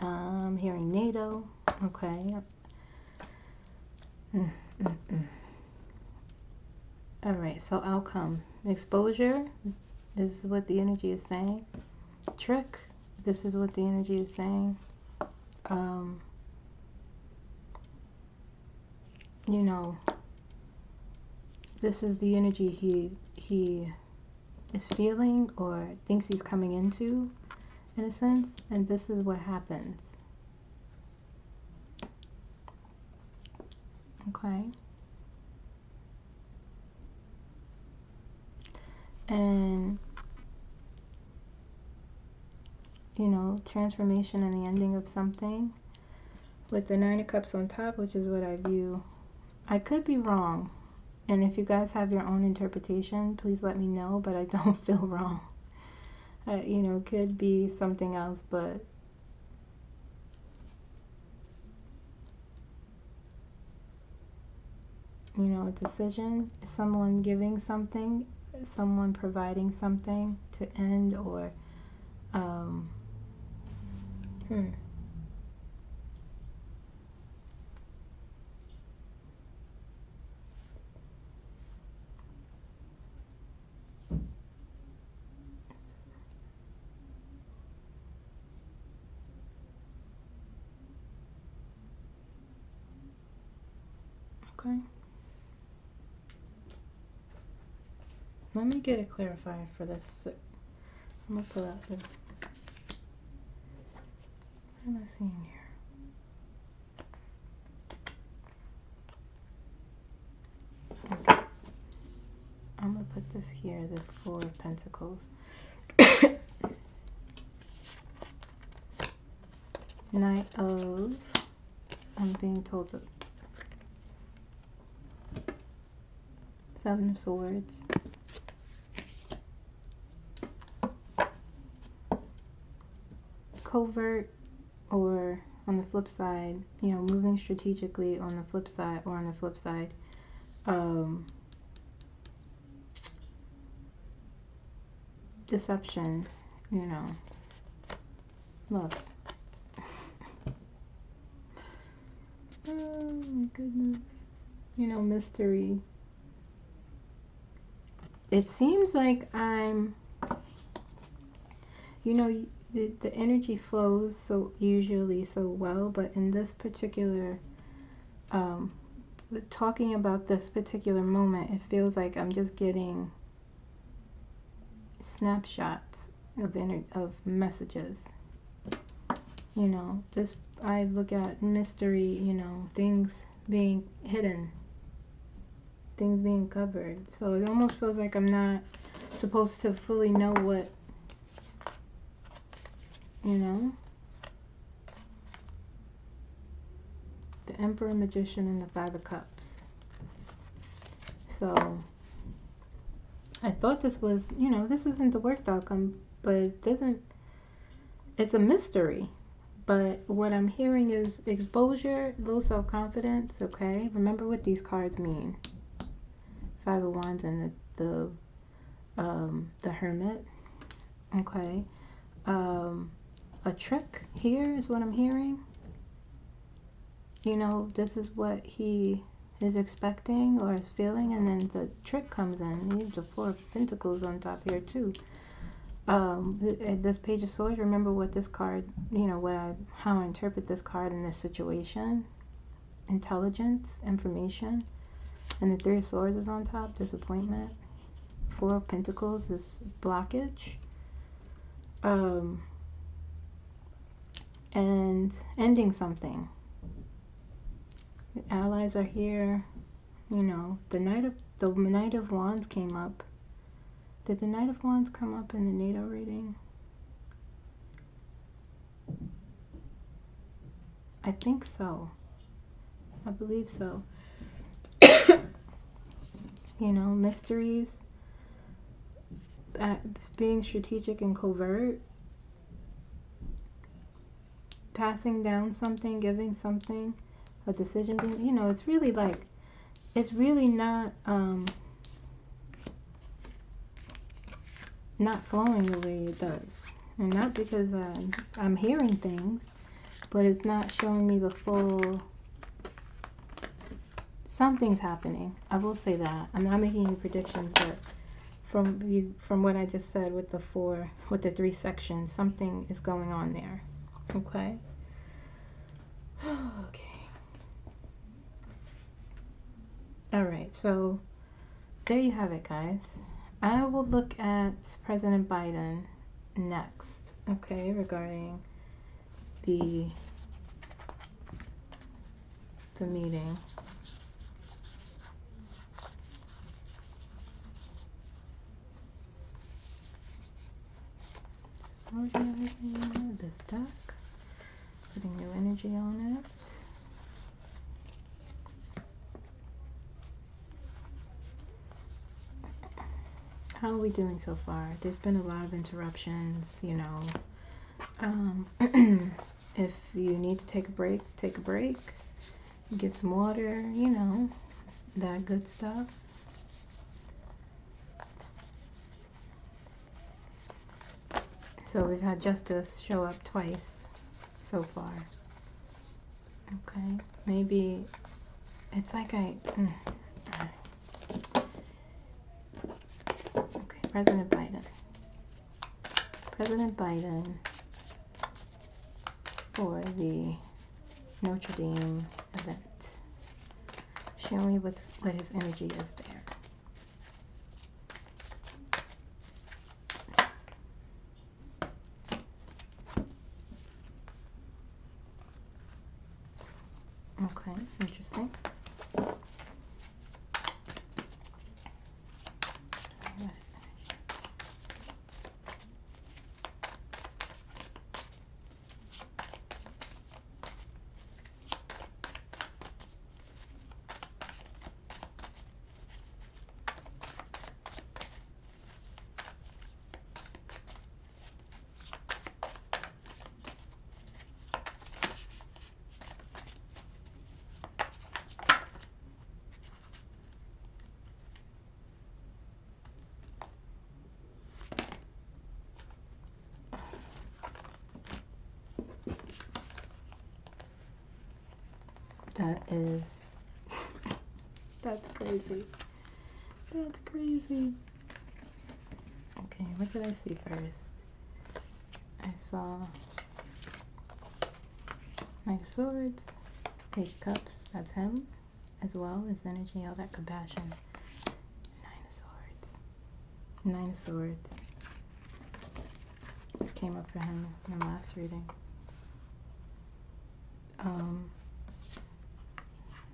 I'm hearing NATO. Okay. All right, so outcome. Exposure, this is what the energy is saying. Trick, this is what the energy is saying. You know, this is the energy he is feeling or thinks he's coming into, in a sense, and this is what happens. Okay. And you know, transformation and the ending of something with the Nine of Cups on top, which is what I view. I could be wrong, and if you guys have your own interpretation, please let me know, but I don't feel wrong. You know, it could be something else, but you know, a decision, someone giving something, someone providing something to end, or okay. Let me get it clarified for this. I'm gonna pull out this. What am I seeing here? Okay. I'm gonna put this here, the Four of Pentacles. Knight of, I'm being told the Seven of Swords. Covert, or on the flip side, you know, moving strategically on the flip side, or on the flip side, deception, you know, look. Oh my goodness. You know, mystery. It seems like I'm, you know, the energy flows so usually so well, but in this particular, talking about this particular moment, it feels like I'm just getting snapshots of messages. You know, just I look at mystery, you know, things being hidden, things being covered. So it almost feels like I'm not supposed to fully know what, you know. The Emperor, Magician, and the Five of Cups. So I thought this was, you know, this isn't the worst outcome, but it doesn't, it's a mystery. But what I'm hearing is exposure, low self-confidence, okay? Remember what these cards mean. Five of Wands and the Hermit, okay? A trick here is what I'm hearing. You know, this is what he is expecting or is feeling, and then the trick comes in. You have the Four of Pentacles on top here too. This Page of Swords, remember what this card, you know, how I interpret this card in this situation. Intelligence, information. And the Three of Swords is on top, disappointment. Four of Pentacles is blockage. And ending something. The allies are here. You know, the Knight of Wands came up. Did the Knight of Wands come up in the NATO reading? I think so. I believe so. You know, mysteries, being strategic and covert, passing down something, giving something, a decision being, you know, it's really like, it's really not flowing the way it does. And not because I'm hearing things, but it's not showing me the full. Something's happening. I will say that. I'm not making any predictions, but from what I just said with the three sections, something is going on there. Okay. Okay. All right. So there you have it, guys. I will look at President Biden next. Okay, regarding the meeting. Organizing this deck, putting new energy on it. How are we doing so far? There's been a lot of interruptions, you know. If you need to take a break, take a break. Get some water, you know, that good stuff. So we've had Justice show up twice so far. Okay, maybe it's like okay, President Biden. President Biden for the Notre Dame event. Show me what his energy is there. Okay, interesting. That's crazy. That's crazy. Okay, what did I see first? I saw Knight of Swords, Page of Cups, that's him, as well as energy, all that compassion. Nine of Swords. Came up for him in the last reading.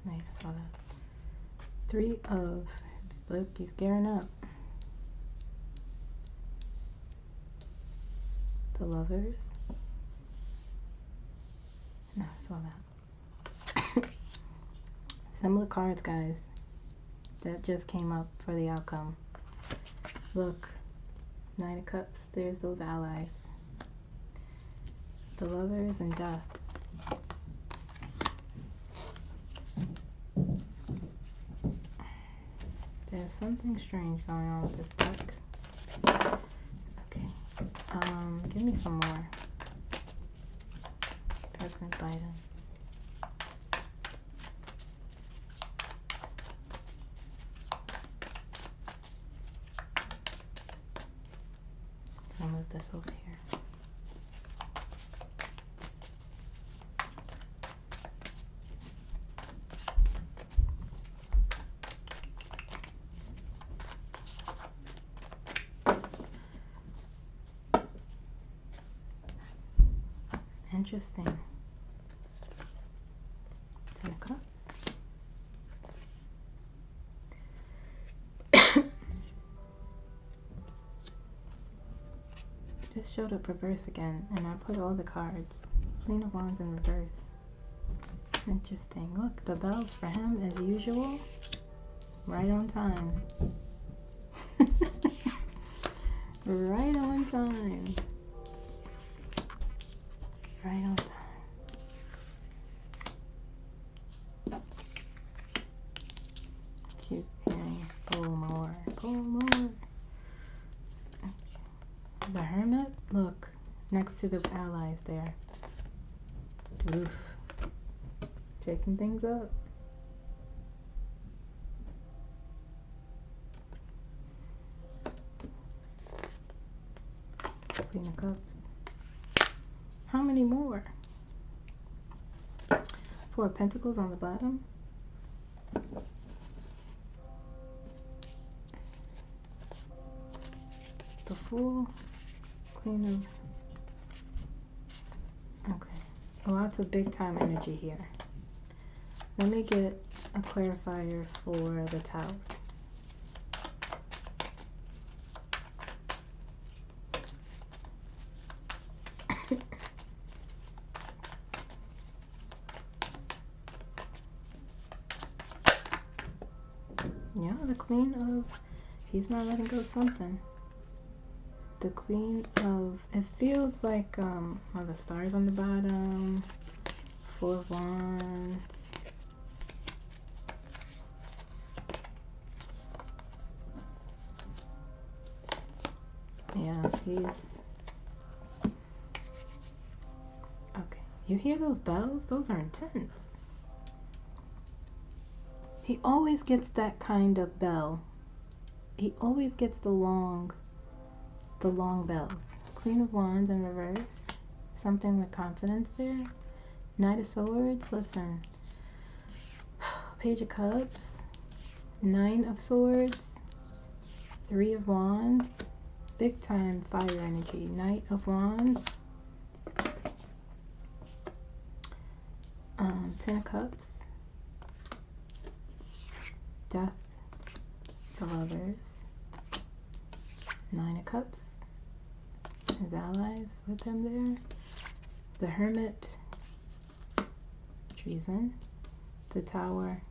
I saw that. Three of, look, he's gearing up. The Lovers. No, I saw that. Similar cards, guys. That just came up for the outcome. Look, Nine of Cups, there's those allies. The Lovers and Death. There's something strange going on with this deck. Okay. Give me some more. President Biden. Some of this over here. Interesting. 10 of Cups. Just showed up reverse again, and I put all the cards. Queen of Wands in reverse. Interesting. Look, the bells for him as usual. Right on time. Right on time. Right on time. Keep hearing pull more, pull more. Okay. The Hermit, look, next to the allies there. Oof. Shaking things up. Queen of Cups. How many more? 4 of Pentacles on the bottom. The Fool. Queen of... Okay. Lots of big time energy here. Let me get a clarifier for the Tower. Yeah, the Queen of... He's not letting go of something. The Queen of... It feels like, well, the stars on the bottom. 4 of Wands. Yeah, he's... Okay. You hear those bells? Those are intense. He always gets that kind of bell. He always gets the long bells. Queen of Wands in reverse. Something with confidence there. Knight of Swords. Listen. Page of Cups. 9 of Swords. 3 of Wands. Big time fire energy. Knight of Wands. 10 of Cups. Death. The Lovers. 9 of Cups. His allies with him there. The Hermit. Treason. The Tower.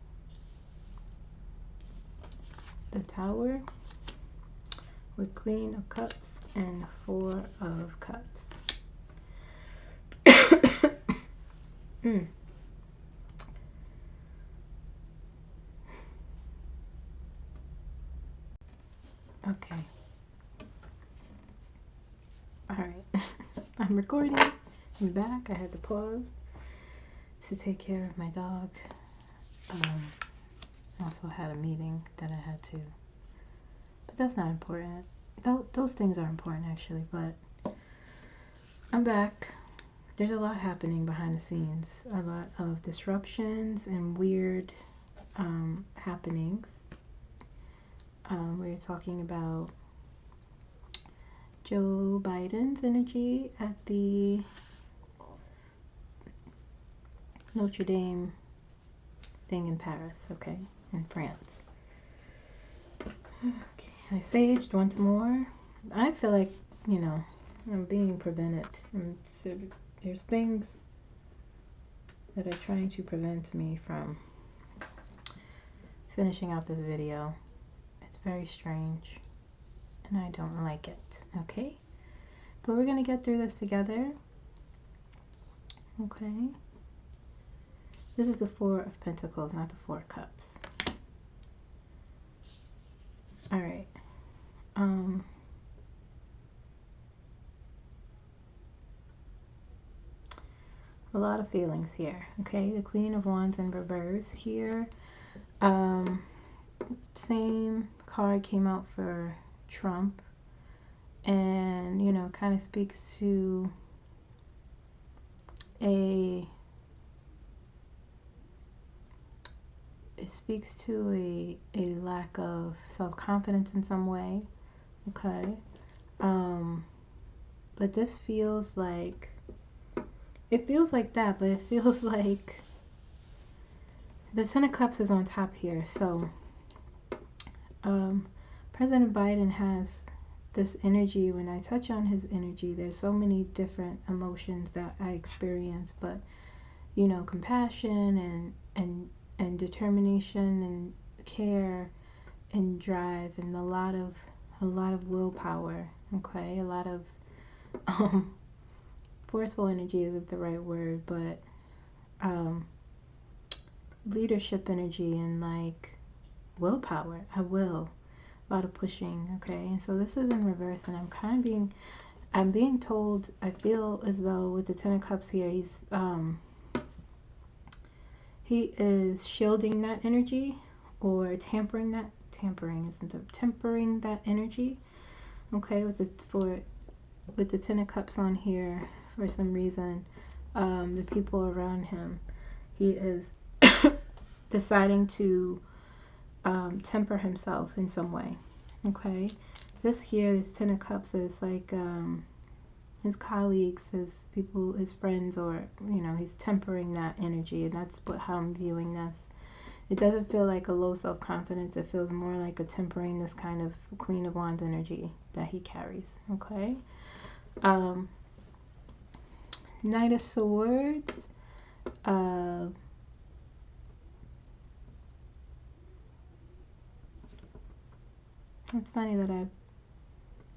The Tower. With Queen of Cups and 4 of Cups. Okay. Alright. I'm recording. I'm back. I had to pause to take care of my dog. Also had a meeting that I had to. But that's not important. Those things are important actually, but I'm back. There's a lot happening behind the scenes. A lot of disruptions and weird happenings. We were talking about Joe Biden's energy at the Notre Dame thing in Paris, okay, in France. Okay, I saged once more. I feel like, you know, I'm being prevented. There's things that are trying to prevent me from finishing out this video. It's very strange, and I don't like it, okay? But we're going to get through this together, okay? This is the 4 of Pentacles, not the 4 of Cups. Alright. A lot of feelings here, okay? The Queen of Wands in reverse here. Same card came out for Trump. and you know, kind of speaks to a lack of self-confidence in some way. Okay. But this feels like, it feels like that, but it feels like the Ten of Cups is on top here. So President Biden has this energy. When I touch on his energy, there's so many different emotions that I experience, but you know, compassion and determination and care and drive and a lot of willpower. Okay, a lot of forceful energy isn't the right word, but leadership energy and like willpower. A lot of pushing. Okay, and so this is in reverse, and I'm being told, I feel as though with the Ten of Cups here, he is shielding that energy, or tempering that energy. Okay, with the Ten of Cups on here, for some reason, the people around him, he is deciding to temper himself in some way. Okay, this Ten of Cups is like his colleagues, his people, his friends, or you know, he's tempering that energy, and that's how I'm viewing this. It doesn't feel like a low self-confidence. It feels more like a tempering, this kind of Queen of Wands energy that he carries. Okay. Knight of Swords. It's funny that I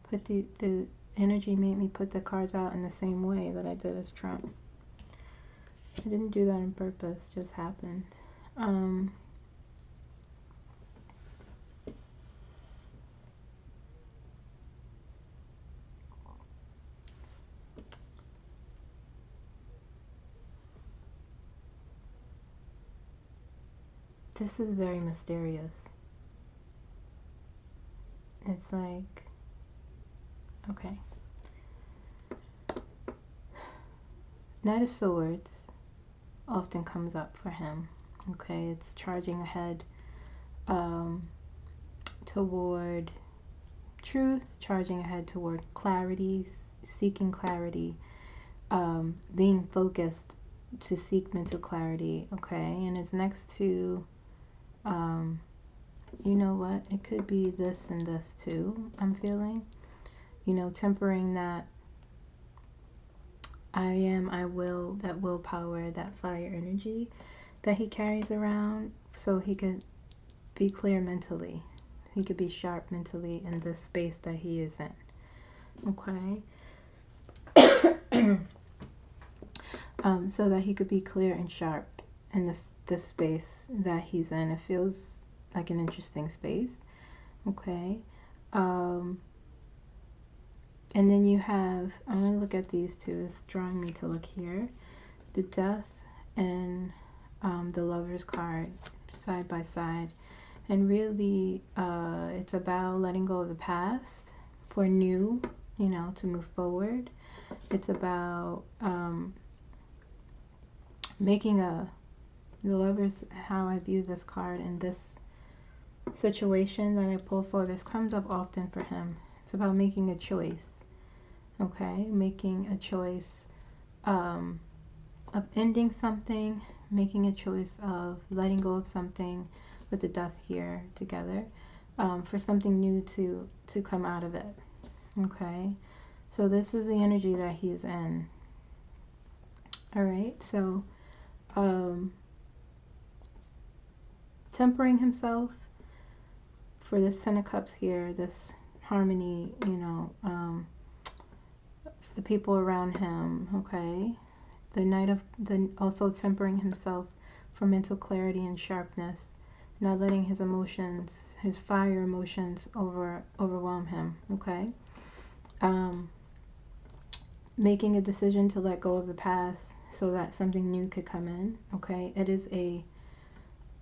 put the energy made me put the cards out in the same way that I did as Trump. I didn't do that on purpose, just happened. This is very mysterious. It's like, okay. Knight of Swords often comes up for him. Okay, it's charging ahead toward truth, charging ahead toward clarity, seeking clarity, being focused to seek mental clarity. Okay, and it's next to, you know what, it could be this and this too, I'm feeling. You know, tempering that I will, that willpower, that fire energy that he carries around, so he could be clear mentally. He could be sharp mentally in this space that he is in. Okay. So that he could be clear and sharp in this space that he's in. It feels like an interesting space. Okay. And then you have, I'm going to look at these two. It's drawing me to look here. The Death and the Lover's card side by side. And really, it's about letting go of the past for new, you know, to move forward. It's about making the Lover's, how I view this card in this situation that I pull for. This comes up often for him. It's about making a choice. Okay, making a choice of ending something, making a choice of letting go of something, with the Death here together, for something new to come out of it. Okay, so this is the energy that he's in. All right, so tempering himself for this Ten of Cups here, this harmony, you know, the people around him. Okay, the Knight of also tempering himself for mental clarity and sharpness, not letting his emotions, his fire emotions, overwhelm him. Okay, making a decision to let go of the past so that something new could come in. Okay, it is a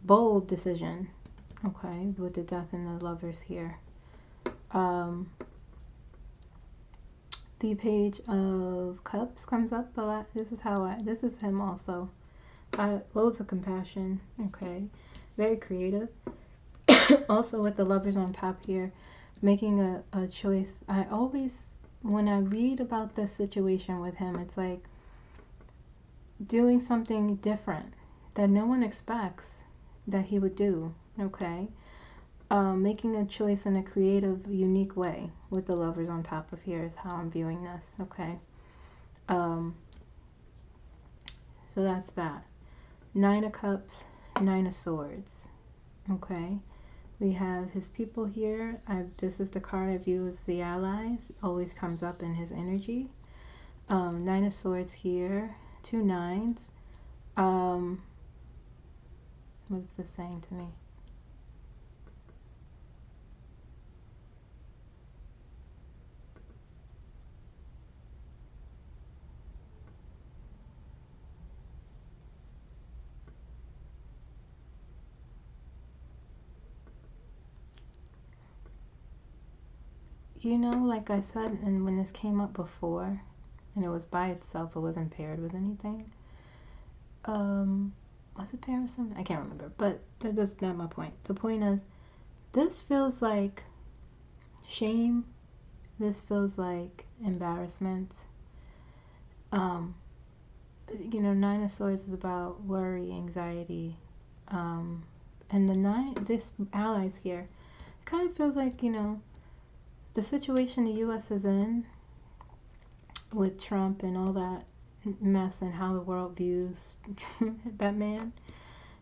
bold decision. Okay, with the Death and the Lovers here. The Page of Cups comes up a lot. This is him also. Loads of compassion. Okay. Very creative. Also with the Lovers on top here, making a choice. I always, when I read about this situation with him, it's like doing something different that no one expects that he would do. Okay. Making a choice in a creative, unique way with the Lovers on top of here is how I'm viewing this. Okay. So that's that. 9 of Cups, 9 of Swords. Okay. We have his people here. This is the card I view as the allies. Always comes up in his energy. 9 of Swords here. 2 9s. What's this saying to me? You know, like I said, and when this came up before, and it was by itself, it wasn't paired with anything. Was it paired with something? I can't remember, but that's not my point. The point is, this feels like shame. This feels like embarrassment. You know, 9 of Swords is about worry, anxiety, and this allies here, it kind of feels like, you know, the situation the U.S. is in with Trump and all that mess and how the world views that man.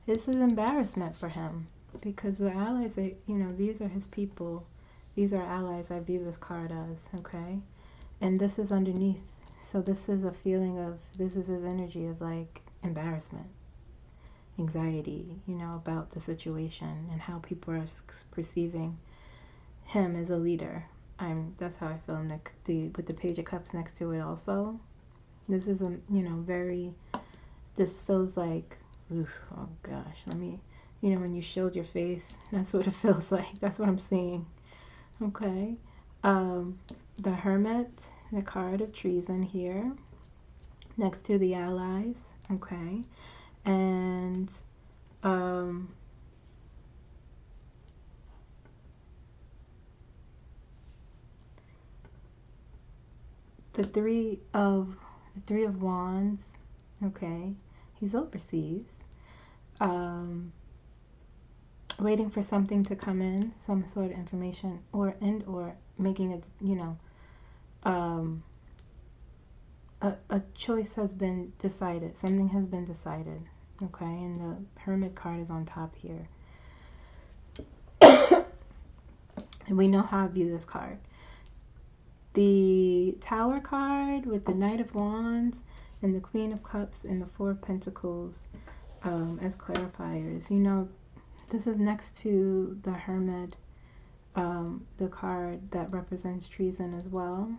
This is embarrassment for him because the allies, you know, these are his people. These are allies I view this card as, okay? And this is underneath. So this is a feeling of, this is his energy of like embarrassment, anxiety, you know, about the situation and how people are perceiving him as a leader. That's how I feel with the Page of Cups next to it also. This is you know, this feels like, oof, oh gosh, you know, when you shield your face, that's what it feels like. That's what I'm seeing. Okay. The Hermit, the card of treason here, next to the allies. Okay. And, the three of Wands, okay, he's overseas, waiting for something to come in, some sort of information, or making a, you know, a choice has been decided, something has been decided, okay, and the Hermit card is on top here. And we know how I view this card. The Tower card with the Knight of Wands and the Queen of Cups and the Four of Pentacles as clarifiers. You know, this is next to the Hermit, the card that represents treason as well.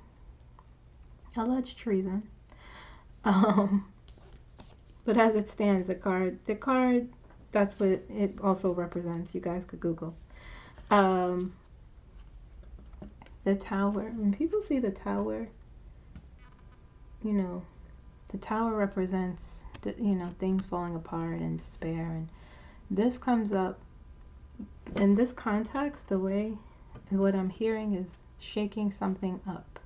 Alleged treason. But as it stands, the card, that's what it also represents. You guys could Google. The Tower, when people see the Tower, you know, the Tower represents, you know, things falling apart and despair. And this comes up, in this context, the way, what I'm hearing is shaking something up.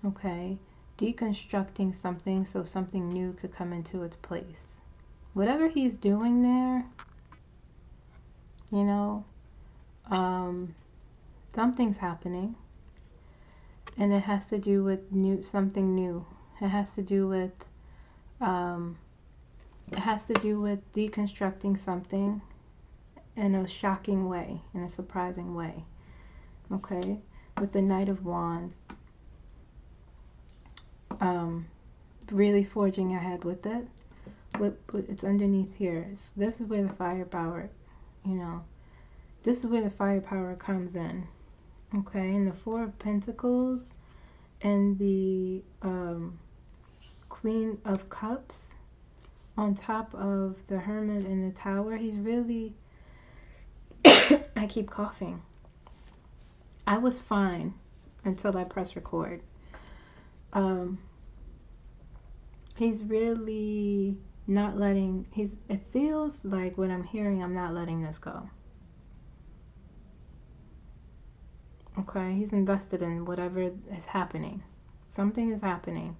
Okay? Deconstructing something so something new could come into its place. Whatever he's doing there, you know, something's happening, and it has to do with something new. It has to do with deconstructing something in a shocking way, in a surprising way. Okay, with the Knight of Wands, really forging ahead with it. It's underneath here. This is where the firepower, you know, this is where the firepower comes in. Okay, and the Four of Pentacles and the Queen of Cups on top of the Hermit and the Tower. He's really, I keep coughing. I was fine until I press record. he's really not letting, it feels like what I'm hearing, I'm not letting this go. Okay, he's invested in whatever is happening. Something is happening.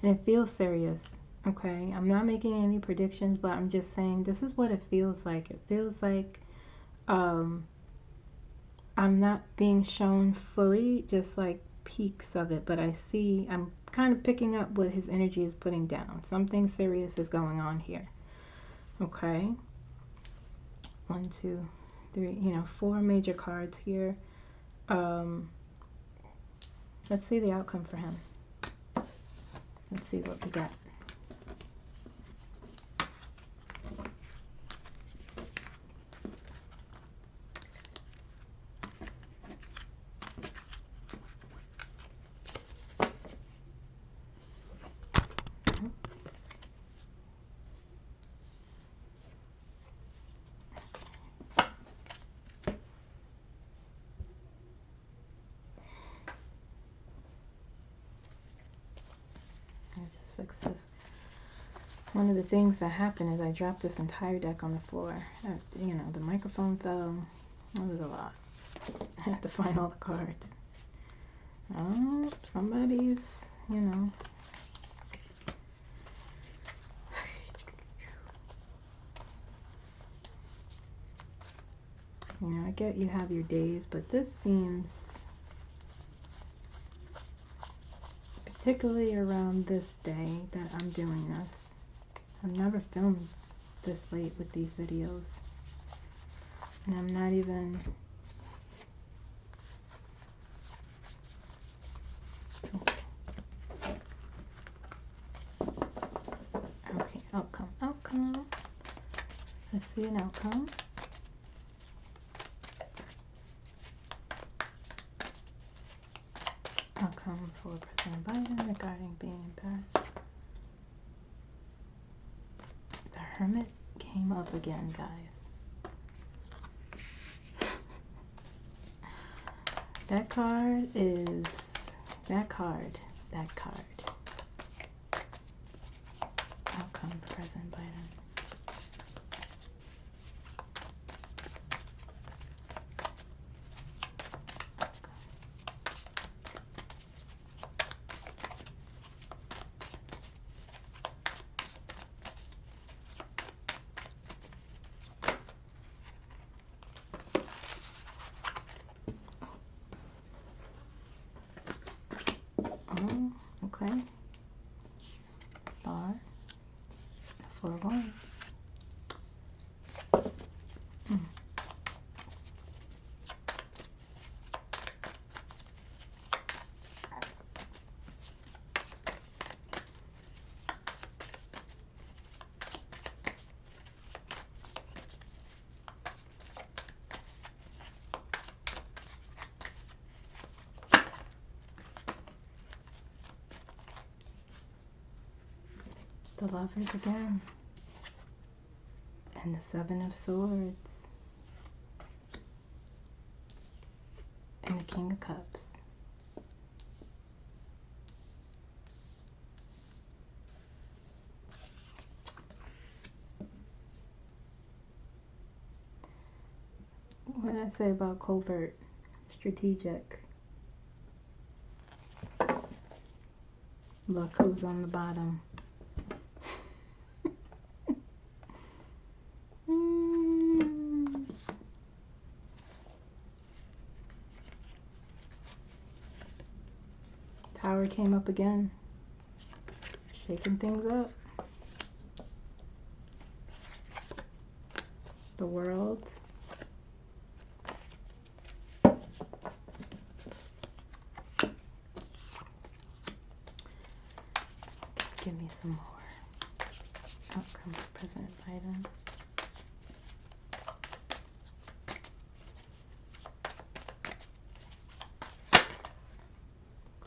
And it feels serious. Okay, I'm not making any predictions, but I'm just saying this is what it feels like. It feels like I'm not being shown fully, just like peaks of it, but I'm kind of picking up what his energy is putting down. Something serious is going on here. Okay, 1, 2, 3, 4 major cards here. Let's see the outcome for him. Let's see what we got. Fix this. One of the things that happened is I dropped this entire deck on the floor. The microphone fell. It was a lot. I had to find all the cards. Oh, somebody's, I get you have your days, but this seems, particularly around this day that I'm doing this. I've never filmed this late with these videos. And I'm not even... Okay, outcome. Let's see an outcome. Outcome for President Biden regarding being in Paris. The Hermit came up again, guys. That card is that card. Outcome for President Biden. Oh, okay. Star. 4 of Wands. The Lovers again. And the 7 of Swords. And the King of Cups. What did I say about covert? Strategic. Look who's on the bottom. Tower came up again. Shaking things up. The World. Give me some more. Outcome for President Biden.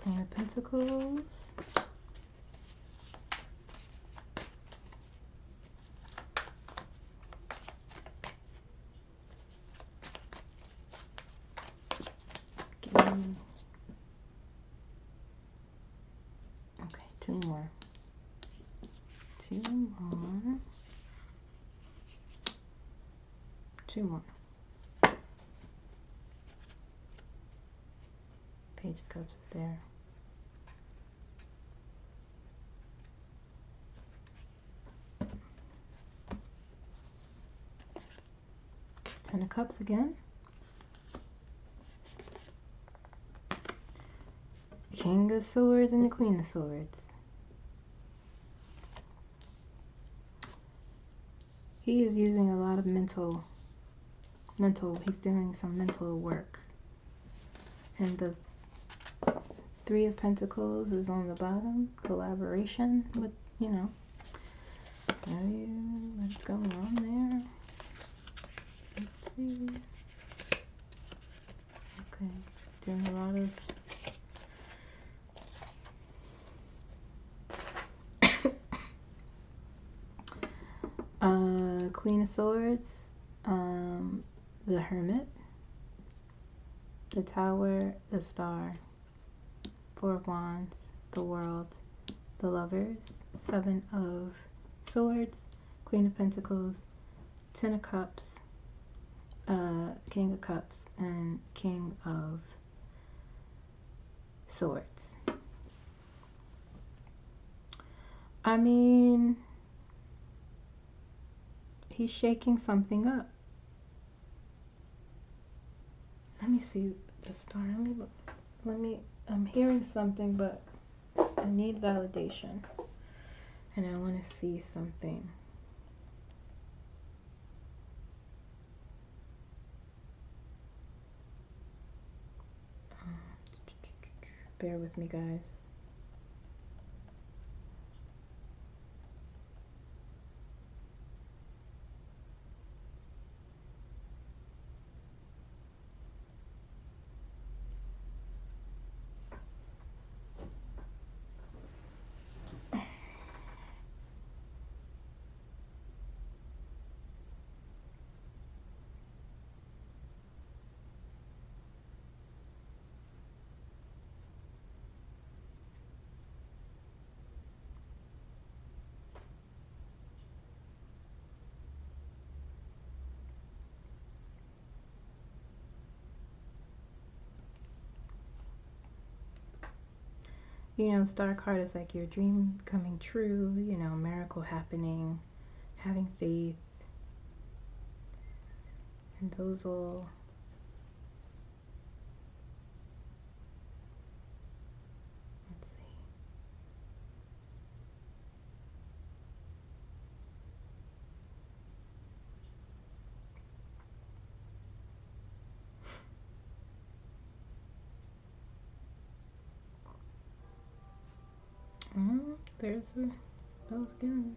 Queen of Pentacles. 2 more. Page of Cups is there. Ten of Cups again. King of Swords and the Queen of Swords. He is using a lot of mental, he's doing some mental work. And the Three of Pentacles is on the bottom. Collaboration with, you know, what's going on there? Let's see. Okay, doing a lot of Queen of Swords, the Hermit, the Tower, the Star, Four of Wands, the World, the Lovers, Seven of Swords, Queen of Pentacles, Ten of Cups, King of Cups, and King of Swords. I mean, he's shaking something up. Let me see the star. I'm hearing something, but I need validation. And I want to see something. Bear with me, guys. You know, star card is like your dream coming true, you know, miracle happening, having faith, and those all. Let's see. There's those again.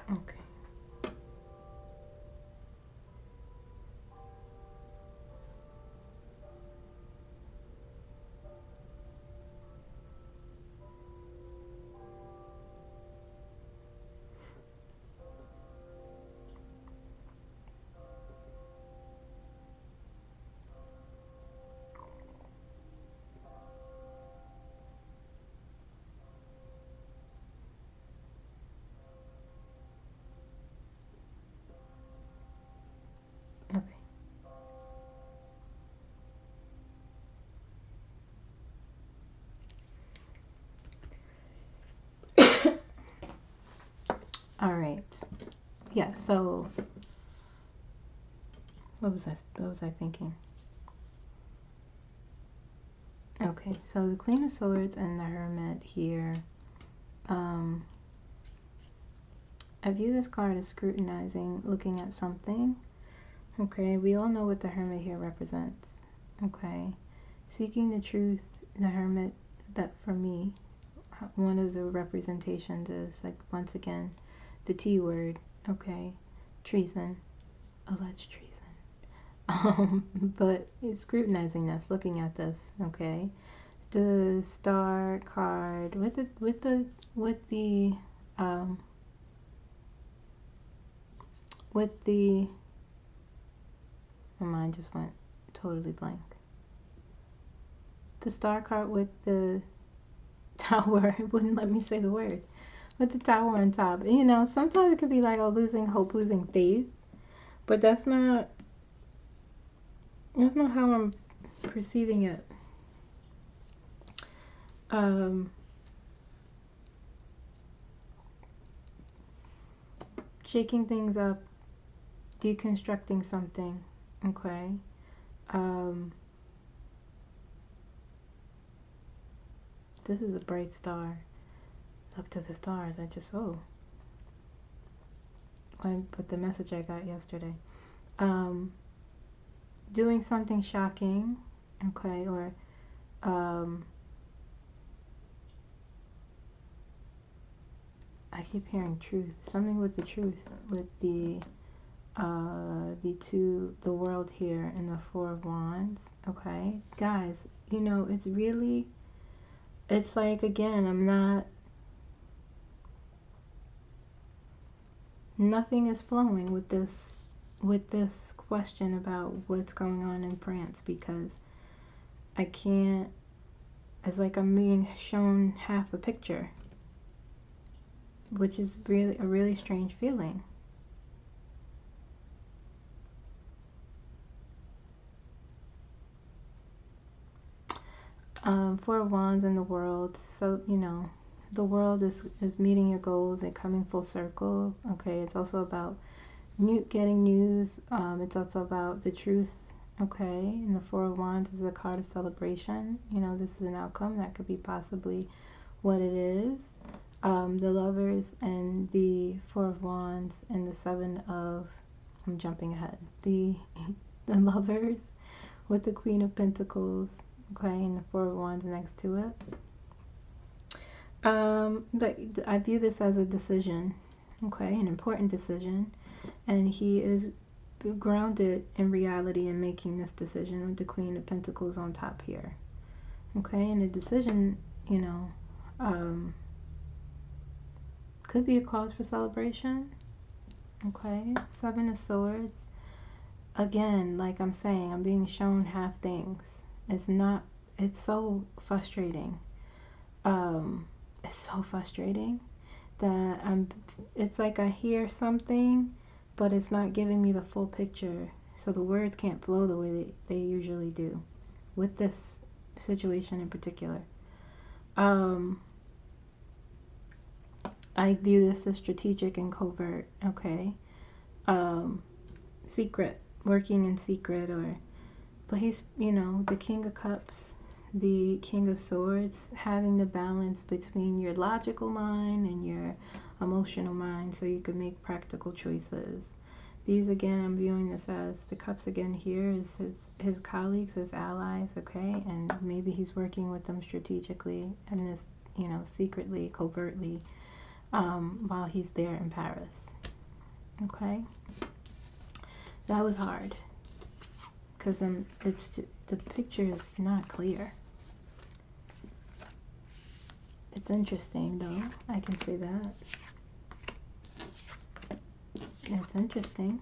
Okay. All right. Yeah, so what was I thinking? Okay, so the Queen of Swords and the Hermit here. I view this card as scrutinizing, looking at something. Okay, we all know what the Hermit here represents. Okay, seeking the truth, the Hermit, that for me, one of the representations is, like, once again, the T word. Okay, treason, alleged treason. But it's scrutinizing this, looking at this. Okay, the Star card with the my mind just went totally blank. The Star card with the Tower, it wouldn't let me say the word. with the tower on top. You know, sometimes it could be like, oh, losing hope, losing faith, but that's not how I'm perceiving it. Shaking things up, deconstructing something, okay? This is a bright star. Up to the stars, I just, with the message I got yesterday. Doing something shocking, okay, or I keep hearing truth, something with the truth, with the world here and the Four of Wands, okay? Guys, you know, it's like, again, nothing is flowing with this question about what's going on in France, because I can't, it's like I'm being shown half a picture, which is really a really strange feeling. Four of Wands in the world, so, you know, the world is meeting your goals and coming full circle, okay? It's also about getting news. It's also about the truth, okay? And the Four of Wands is a card of celebration. You know, this is an outcome that could be possibly what it is. The Lovers and the Four of Wands and the Seven of, I'm jumping ahead, the Lovers with the Queen of Pentacles, okay, and the Four of Wands next to it. But I view this as a decision, okay, an important decision, and he is grounded in reality in making this decision with the Queen of Pentacles on top here, okay, and the decision, you know, could be a cause for celebration, okay. Seven of Swords, again, like I'm saying, I'm being shown half things. It's so frustrating. It's so frustrating that it's like I hear something, but it's not giving me the full picture. So the words can't flow the way they usually do with this situation in particular. I view this as strategic and covert, okay? Secret, working in secret, but he's, you know, the King of Cups, the King of Swords, having the balance between your logical mind and your emotional mind so you can make practical choices. These, again, I'm viewing this as the Cups again here is his colleagues, his allies, okay? And maybe he's working with them strategically and this, you know, secretly, covertly, while he's there in Paris, okay? That was hard because the picture is not clear. It's interesting though, I can say that. It's interesting.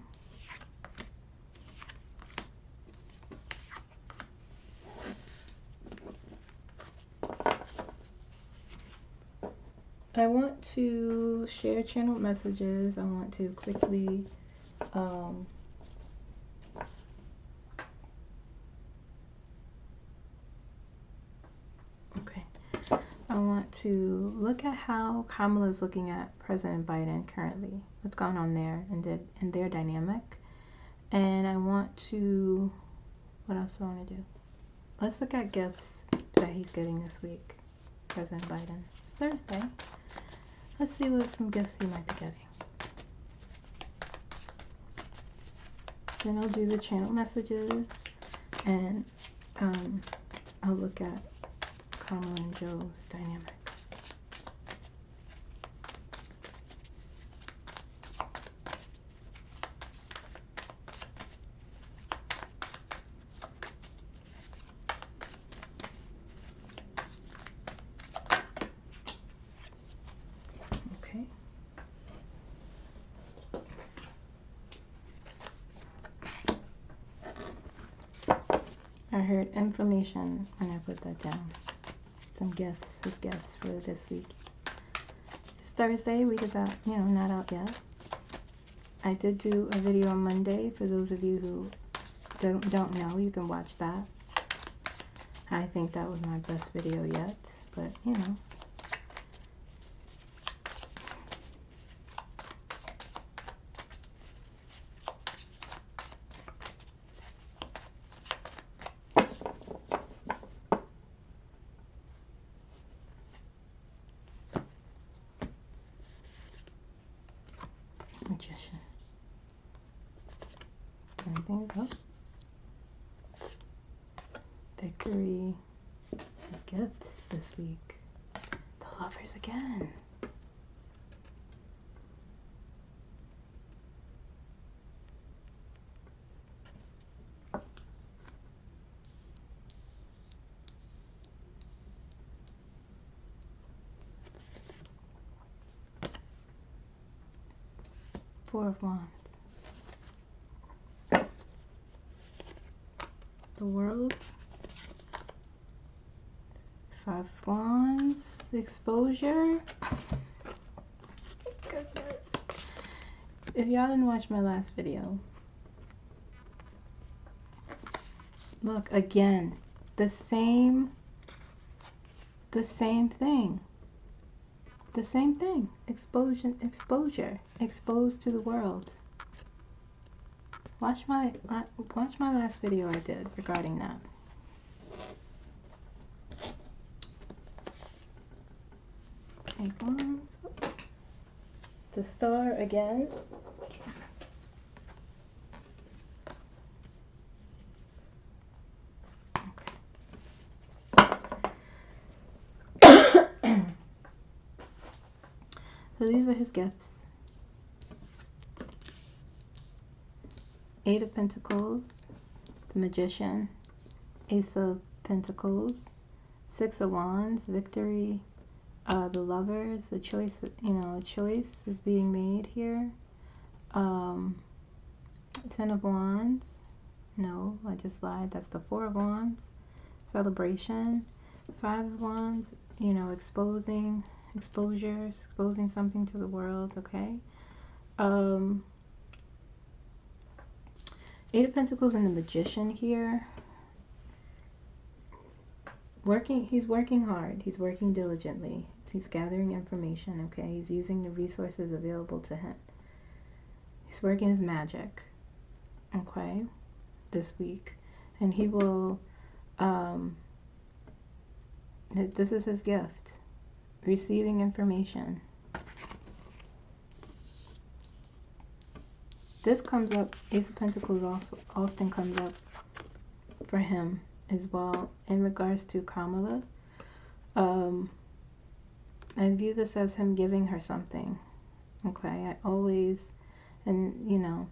I want to share channel messages. I want to quickly I want to look at how Kamala is looking at President Biden currently. What's going on there in their dynamic. And I want to, what else do I want to do? Let's look at gifts that he's getting this week. President Biden. It's Thursday. Let's see what some gifts he might be getting. Then I'll do the channel messages and I'll look at Kamala and Joe's dynamic. Okay. I heard information when I put that down. Some gifts, his gifts for this week. His Thursday. Week is out, you know, not out yet. I did do a video on Monday. For those of you who don't know, you can watch that. I think that was my best video yet, but you know. Magician. Anything else? Victory. His gifts this week. The Lovers again. Four of Wands. The World. Five of Wands. Exposure. Goodness. If y'all didn't watch my last video, look again. The same thing. The same thing. Exposure. Exposed to the world. Watch my last video I did regarding that. Eight Wands. The Star again. So these are his gifts. Eight of Pentacles, the Magician, Ace of Pentacles, Six of Wands, Victory, the Lovers, a choice, you know, a choice is being made here. 10 of Wands, no, I just lied, that's the 4 of Wands, Celebration, 5 of Wands, you know, exposure, exposing something to the world, okay? Eight of Pentacles and the Magician here. He's working hard. He's working diligently. He's gathering information, okay? He's using the resources available to him. He's working his magic, okay, this week. And he will, this is his gift. Receiving information. This comes up, Ace of Pentacles also often comes up for him as well in regards to Kamala. I view this as him giving her something. Okay, I always, and you know,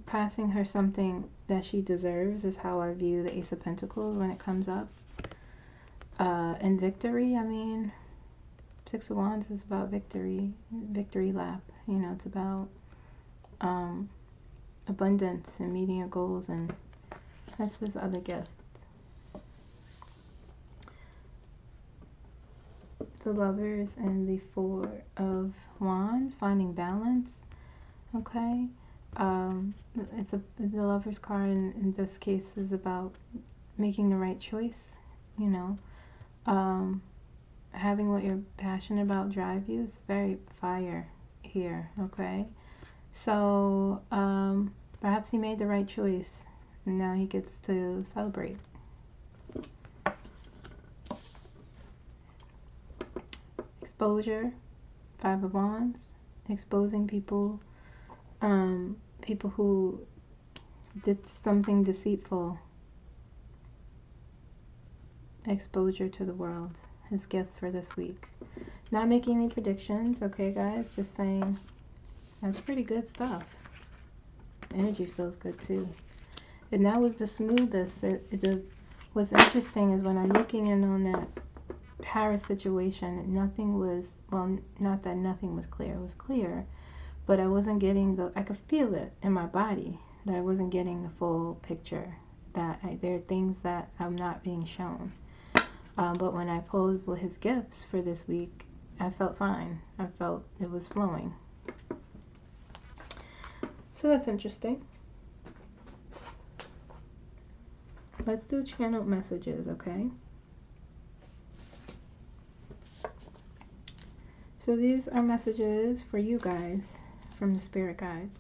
passing her something that she deserves is how I view the Ace of Pentacles when it comes up. And victory, I mean, Six of Wands is about victory lap. You know, it's about abundance and meeting your goals, and that's this other gift. The Lovers and the 4 of Wands, finding balance. Okay, the Lovers card in this case is about making the right choice. You know, having what you're passionate about drive you is very fire here, okay? So, perhaps he made the right choice, and now he gets to celebrate. Exposure, 5 of Wands, exposing people, people who did something deceitful. Exposure to the world. His gifts for this week. Not making any predictions, okay guys, just saying that's pretty good stuff. Energy feels good too. And that was the smoothest. What's interesting is when I'm looking in on that Paris situation, nothing was, well, not that nothing was clear, it was clear, but I wasn't getting I could feel it in my body that I wasn't getting the full picture, that there are things that I'm not being shown. But when I pulled his gifts for this week, I felt fine. I felt it was flowing. So that's interesting. Let's do channeled messages, okay? So these are messages for you guys from the spirit guides,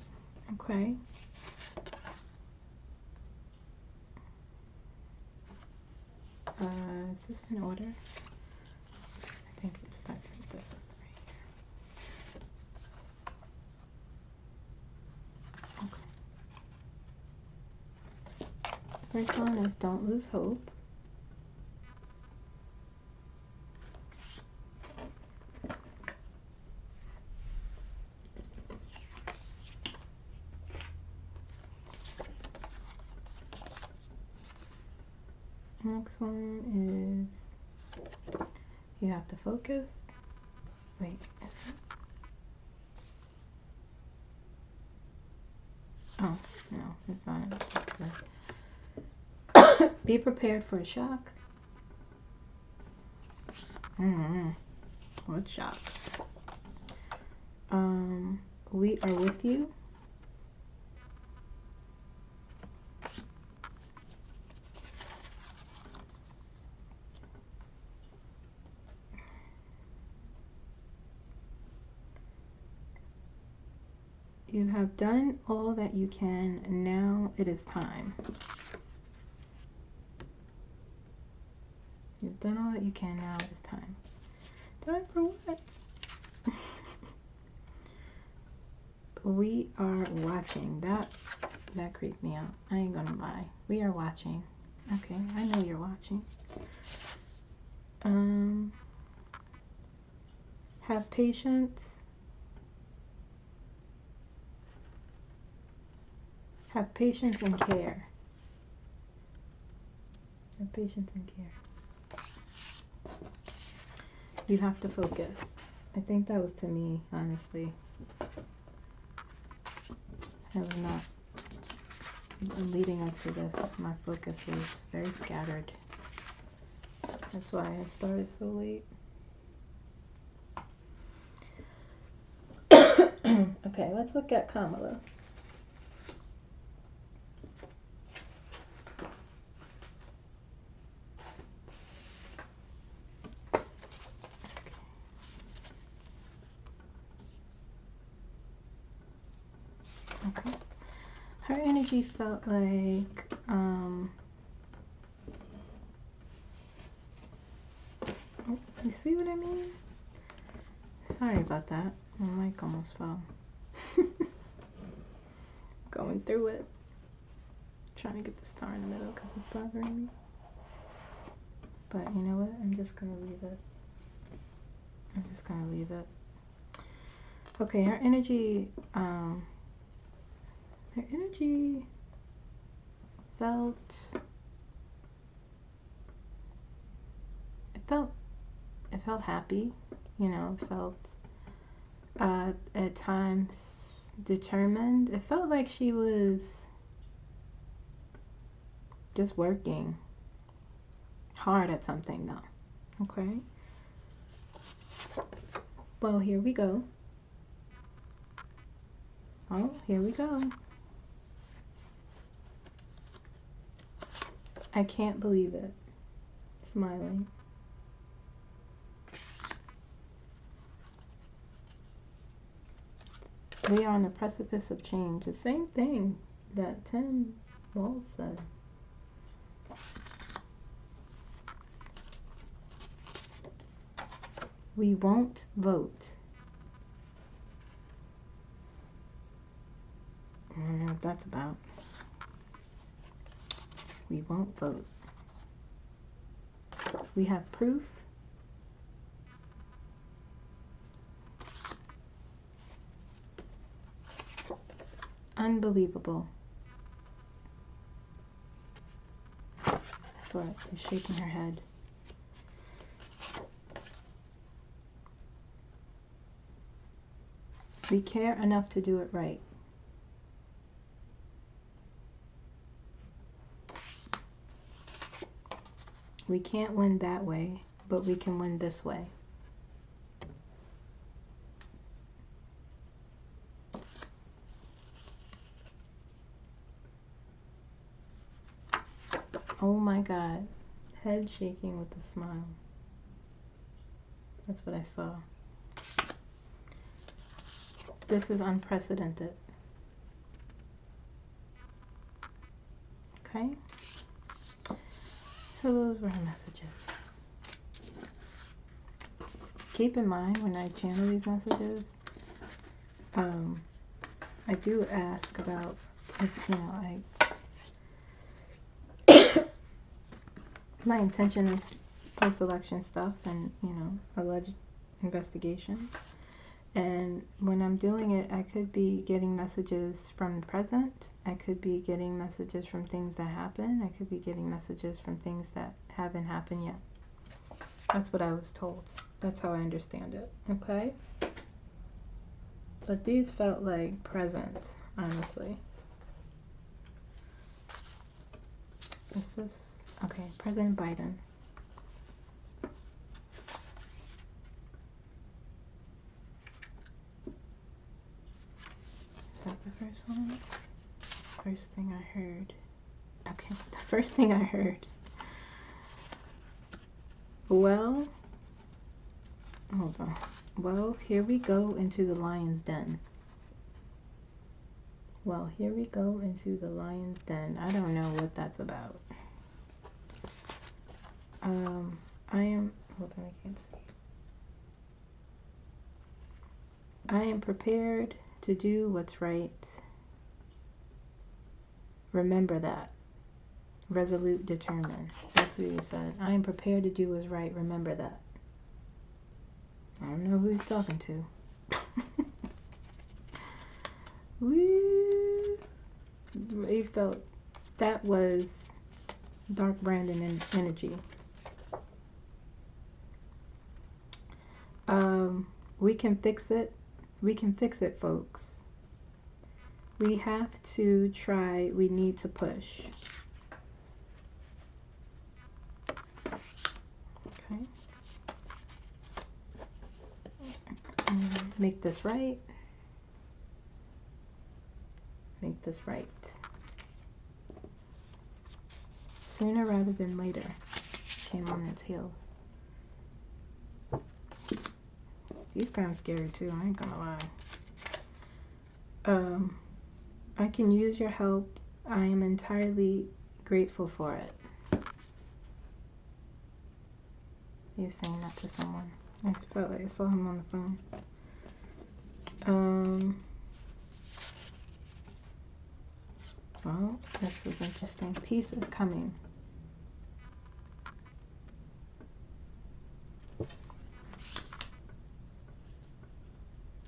okay? Is this in order? I think it starts with this right here. Okay. First one is don't lose hope. Next one is you have to focus. Wait, is it? Oh, no, it's not. Be prepared for a shock. What shock? We are with you. You have done all that you can, and now it is time. You've done all that you can, now it is time. Time for what? We are watching. That creeped me out. I ain't gonna lie. We are watching. Okay, I know you're watching. Have patience. Have patience and care. Have patience and care. You have to focus. I think that was to me, honestly. I was not. Leading up to this, my focus was very scattered. That's why I started so late. Okay, let's look at Kamala. Okay. Her energy felt like you see what I mean? Sorry about that. My mic almost fell. Going through it. Trying to get the star in the middle because it's bothering me. But you know what? I'm just going to leave it. I'm just going to leave it. Okay, her energy it felt happy, you know, it felt at times determined. It felt like she was just working hard at something though. Okay. Well, here we go. Oh, here we go. I can't believe it. Smiling. We are on the precipice of change. The same thing that Tim Walz said. We won't vote. I don't know what that's about. We won't vote. We have proof. Unbelievable. Slut is shaking her head. We care enough to do it right. We can't win that way, but we can win this way. Oh my God. Head shaking with a smile. That's what I saw. This is unprecedented. Okay? So those were her messages. Keep in mind when I channel these messages, I do ask about if, you know, my intention is post-election stuff and, you know, alleged investigation. And when I'm doing it, I could be getting messages from the present. I could be getting messages from things that happen. I could be getting messages from things that haven't happened yet. That's what I was told. That's how I understand it. Okay? But these felt like present, honestly. What's this? Okay, President Biden. Is that the first one? First thing I heard. Okay, the first thing I heard. Well, hold on. Well, here we go into the lion's den. Well, here we go into the lion's den. I don't know what that's about. Hold on, I can't see. I am prepared to do what's right. Remember that. Resolute, determined. That's what he said. I am prepared to do what's right. Remember that. I don't know who he's talking to. Woo! He felt that was dark Brandon energy. We can fix it. We can fix it, folks. We have to try. We need to push. Okay. Make this right. Make this right. Sooner rather than later. Came on its heels. He's kind of scary too, I ain't gonna lie. I can use your help. I am entirely grateful for it. He was saying that to someone. I felt like I saw him on the phone. Well, this was interesting. Peace is coming.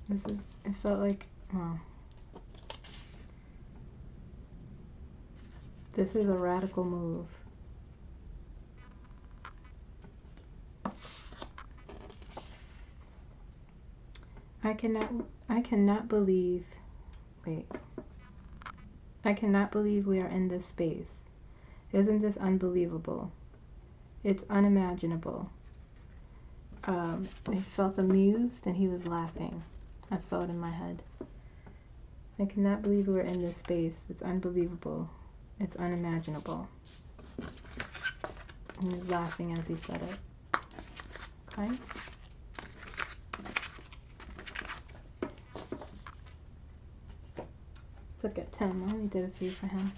It felt like, well, this is a radical move. I cannot believe we are in this space. Isn't this unbelievable? It's unimaginable. I felt amused and he was laughing. I saw it in my head. I cannot believe we're in this space. It's unbelievable. It's unimaginable. He was laughing as he said it. Okay? Let's look at Tim. I only did a few for him.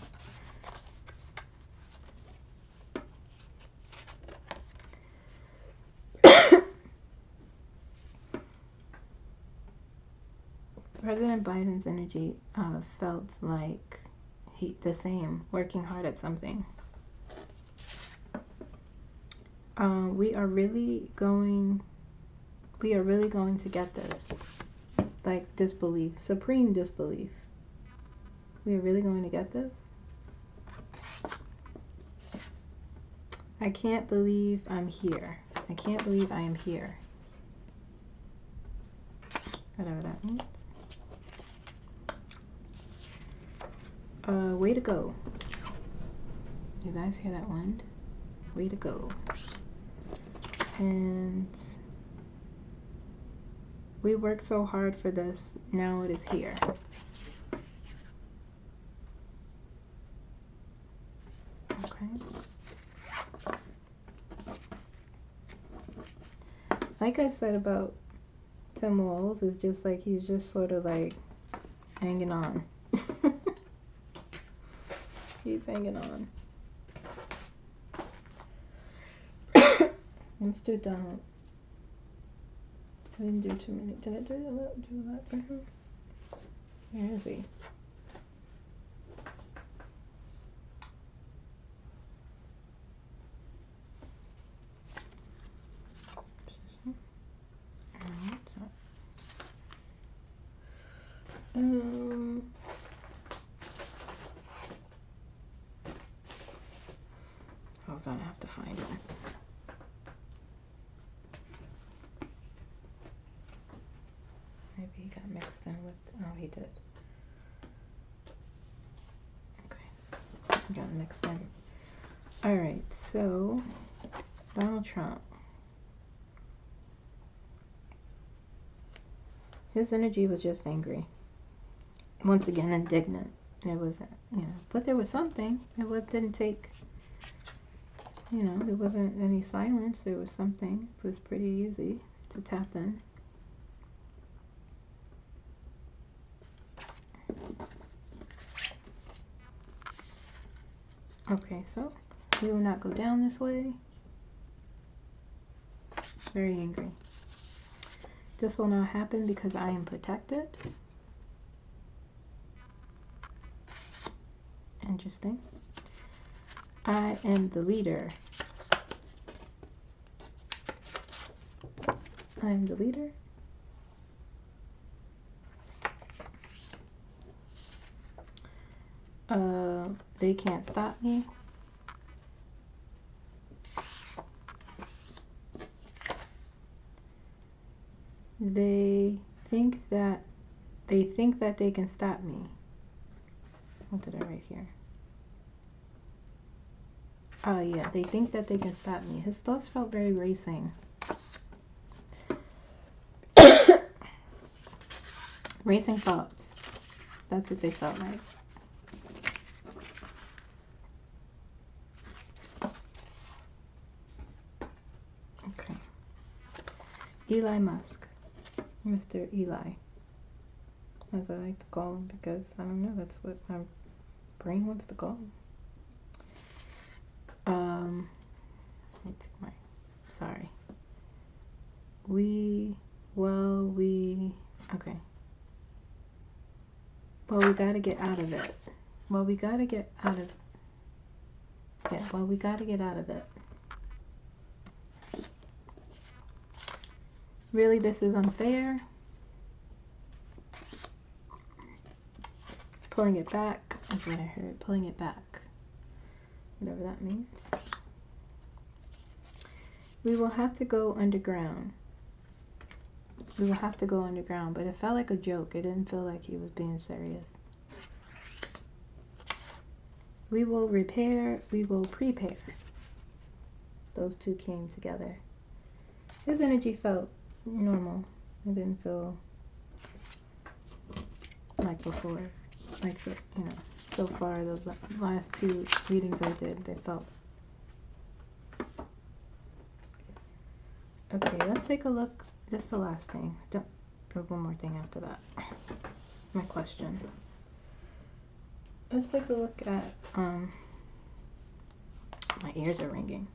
President Biden's energy felt like the same, working hard at something. We are really going to get this. Like disbelief, supreme disbelief. We are really going to get this. I can't believe I'm here. I can't believe I am here. Whatever that means. Way to go. You guys hear that wind? way to go. And we worked so hard for this, now it is here. Okay. Like I said about Tim Walz, it's just like he's just sort of like hanging on. He's hanging on. Let's do Donald. I didn't do too many. Did I do that for him? Where is he? I was gonna have to find him. Maybe he got mixed in with, oh, he did. Okay, he got mixed in. Alright, so, Donald Trump. His energy was just angry. Once again, indignant. It was, you know, but there was something. It didn't take, you know, there wasn't any silence. There was something. It was pretty easy to tap in. Okay, so we will not go down this way. Very angry. This will not happen because I am protected. Interesting. I am the leader. I am the leader. They can't stop me. They think that they can stop me. What did I write here? Oh yeah, they think that they can stop me. His thoughts felt very racing. Racing thoughts. That's what they felt like. Okay. Eli Musk. Mr. Eli. As I like to call him because, I don't know, that's what my brain wants to call him. Sorry. Okay. Well, we gotta get out of it. Well, we gotta get out of, yeah, well, we gotta get out of it. Really, this is unfair. Pulling it back is what I heard. Pulling it back. Whatever that means. We will have to go underground. We will have to go underground, but it felt like a joke. It didn't feel like he was being serious. We will repair, we will prepare. Those two came together. His energy felt normal. It didn't feel like before. Like, you know, so far, the last two readings I did, they felt. Okay, let's take a look. This is the last thing. Don't do one more thing after that. My question. Let's take a look at, my ears are ringing.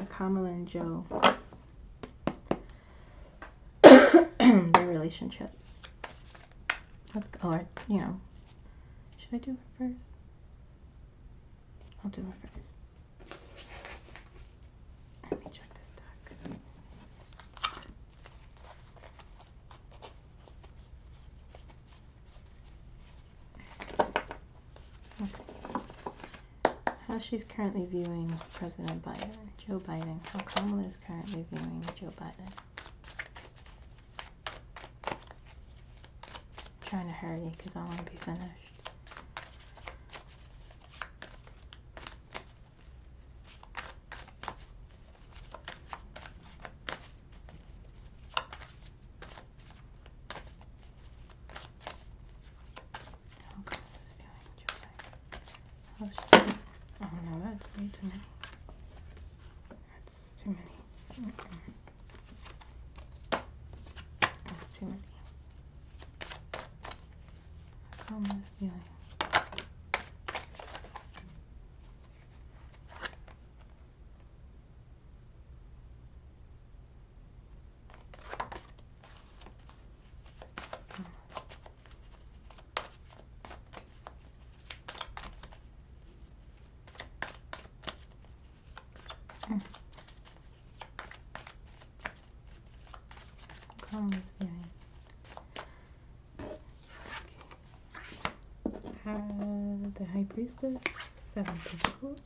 Kamala and Joe. Their relationship. Or, you know, should I do her first? I'll do her first. Let me check this deck. Okay. How she's currently viewing President Biden, Joe Biden. How Kamala is currently viewing Joe Biden. Trying to hurry because I want to be finished. Kamala's behind. The High Priestess, 7 Pentacles.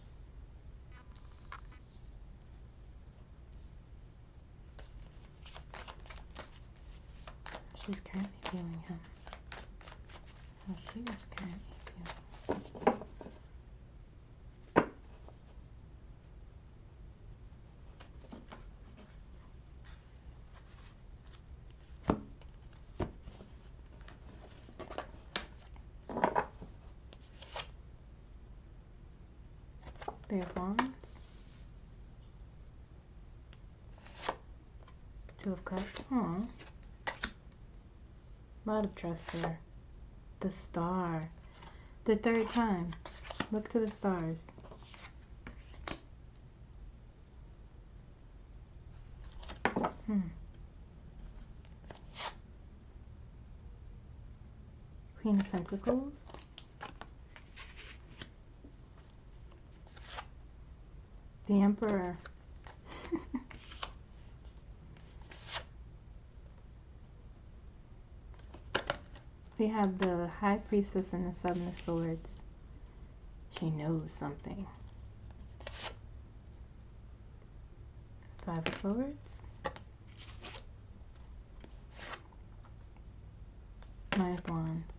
She's currently feeling him. How she is currently feeling. They have Wands. 2 of Cups. Aww. A lot of trust here. The Star. The 3rd time. Look to the stars. Queen of Pentacles. The Emperor. We have the High Priestess and the 7 of Swords. She knows something. 5 of Swords. 9 of Wands.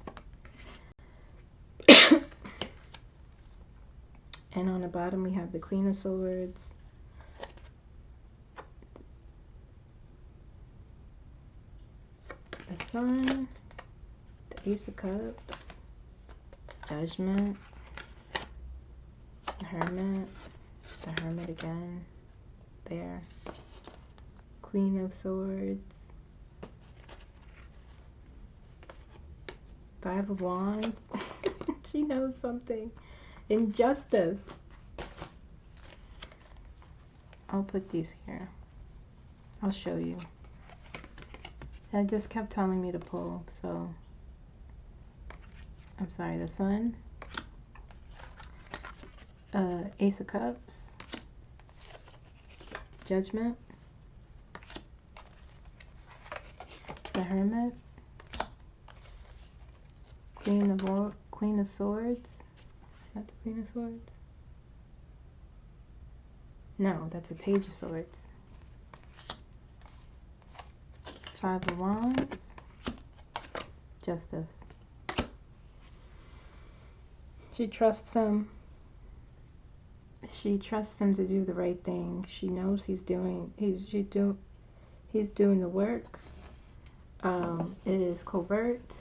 And on the bottom we have the Queen of Swords. The Sun. The Ace of Cups. Judgment. The Hermit. The Hermit again. There. Queen of Swords. 5 of Wands. She knows something. Injustice. I'll put these here. I'll show you. It just kept telling me to pull, so I'm sorry. The Sun. Ace of Cups. Judgment. The Hermit. Queen of Swords. Is that the Queen of Swords? No, that's a Page of Swords. 5 of Wands. Justice. She trusts him. She trusts him to do the right thing. She knows he's doing the work. It is covert.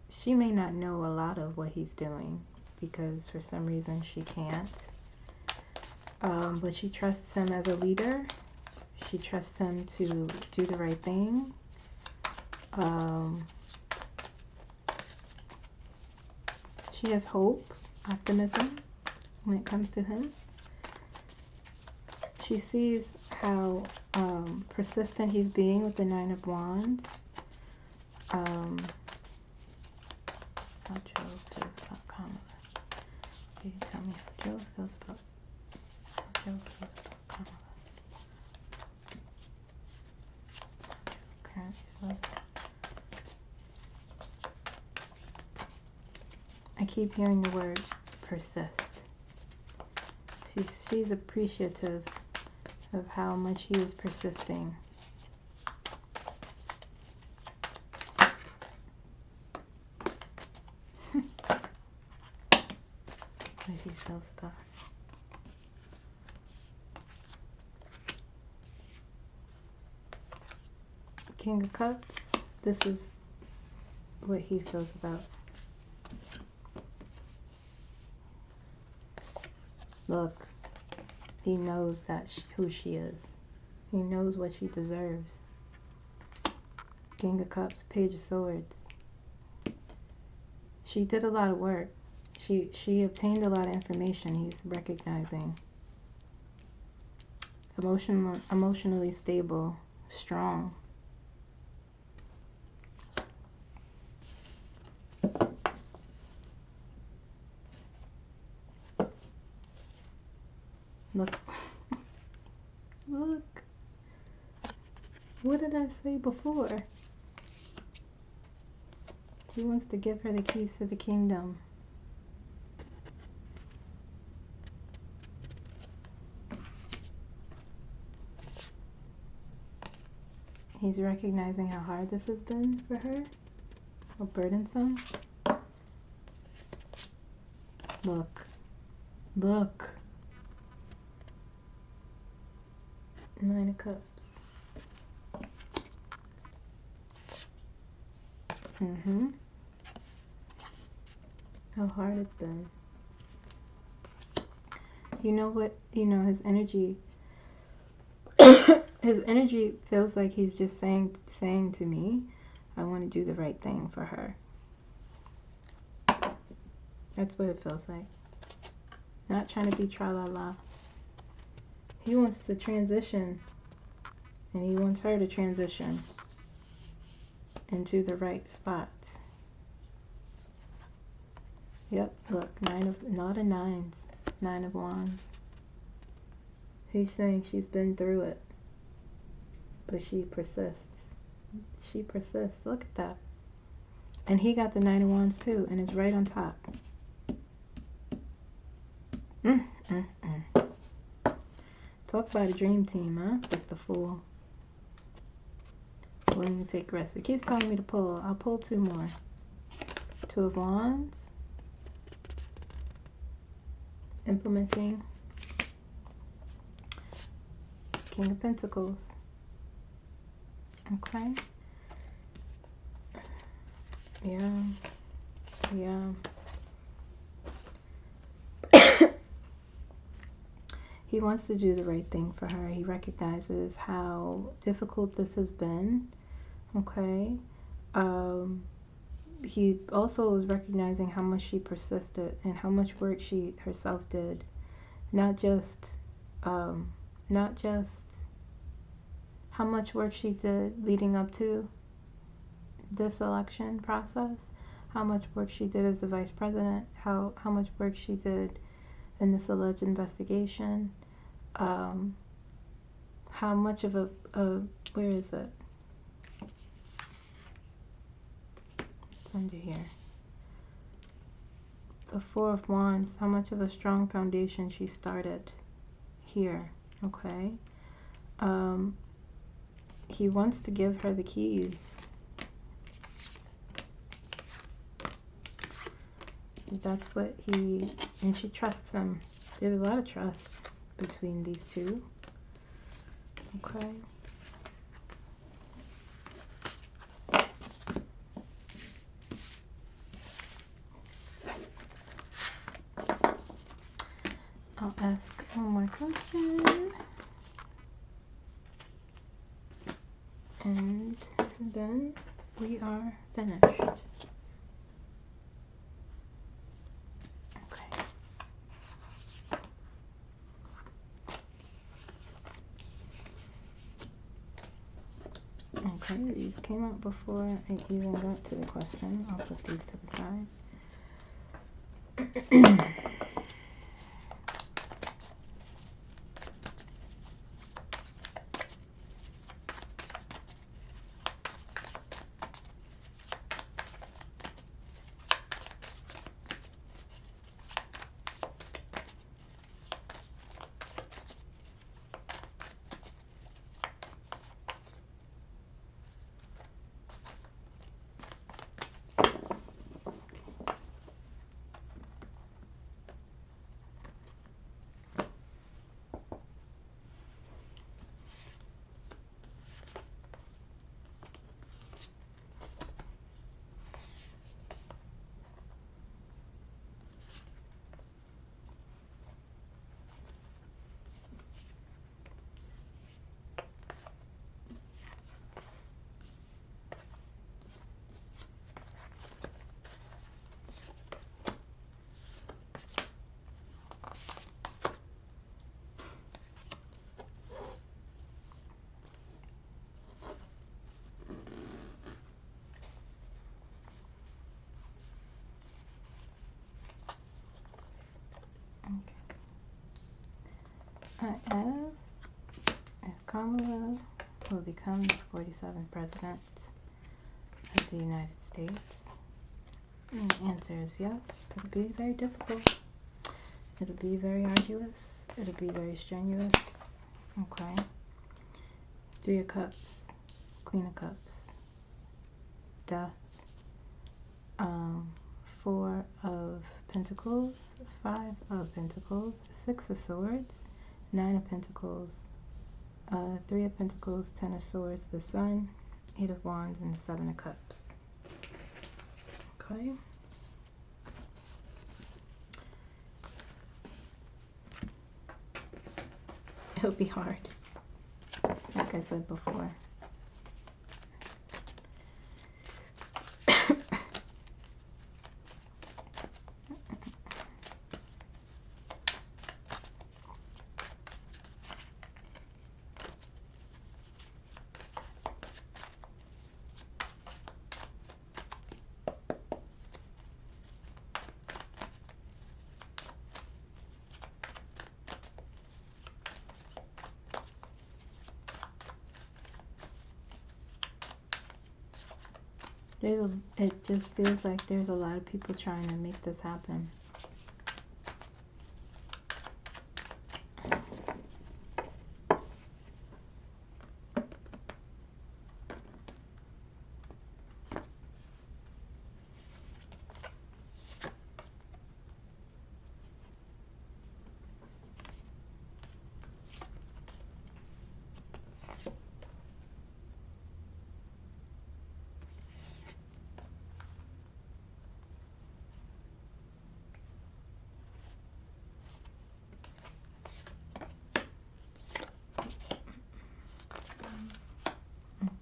She may not know a lot of what he's doing because for some reason she can't. But she trusts him as a leader. She trusts him to do the right thing. She has hope, optimism when it comes to him. She sees how persistent he's being with the 9 of Wands. How Joe feels about Kamala. Can you tell me how Joe feels about Kamala? I keep hearing the word persist. She's appreciative of how much he is persisting. What he feels about her. King of Cups. This is what he feels about. Look, he knows who she is. He knows what she deserves. King of Cups, Page of Swords. She did a lot of work. She obtained a lot of information. He's recognizing. Emotionally stable, strong. Look, What did I say before? He wants to give her the keys to the kingdom. He's recognizing how hard this has been for her, how burdensome. Look, look. 9 of Cups. How hard it's been. You know what? You know, his energy. His energy feels like he's just saying to me, I want to do the right thing for her. That's what it feels like. Not trying to be tra-la-la. He wants to transition, and he wants her to transition into the right spots. Yep, look, not a 9s, 9 of Wands. He's saying she's been through it, but she persists. She persists. Look at that. And he got the 9 of Wands too, and it's right on top. Talk about a dream team, huh? With the Fool. Willing to take risks. It keeps telling me to pull. I'll pull 2 more. 2 of Wands. Implementing. King of Pentacles. Okay. Yeah. He wants to do the right thing for her. He recognizes how difficult this has been. Okay. He also is recognizing how much she persisted and how much work she herself did. Not just how much work she did leading up to this election process, how much work she did as the vice president, how much work she did in this alleged investigation, how much of a where is it? It's under here. The 4 of Wands, how much of a strong foundation she started here, okay? He wants to give her the keys. That's what and she trusts him. There's a lot of trust between these two, okay? I'll ask one more question, and then we are finished. Okay. Okay, these came out before I even got to the question. I'll put these to the side. I asked if Kamala will become the 47th President of the United States? And the answer is yes. It'll be very difficult. It'll be very arduous. It'll be very strenuous. Okay. 3 of Cups, Queen of Cups, Death, 4 of Pentacles, 5 of Pentacles, 6 of Swords, 9 of Pentacles, 3 of Pentacles, 10 of Swords, the Sun, 8 of Wands, and the 7 of Cups. Okay. It'll be hard, like I said before. It just feels like there's a lot of people trying to make this happen.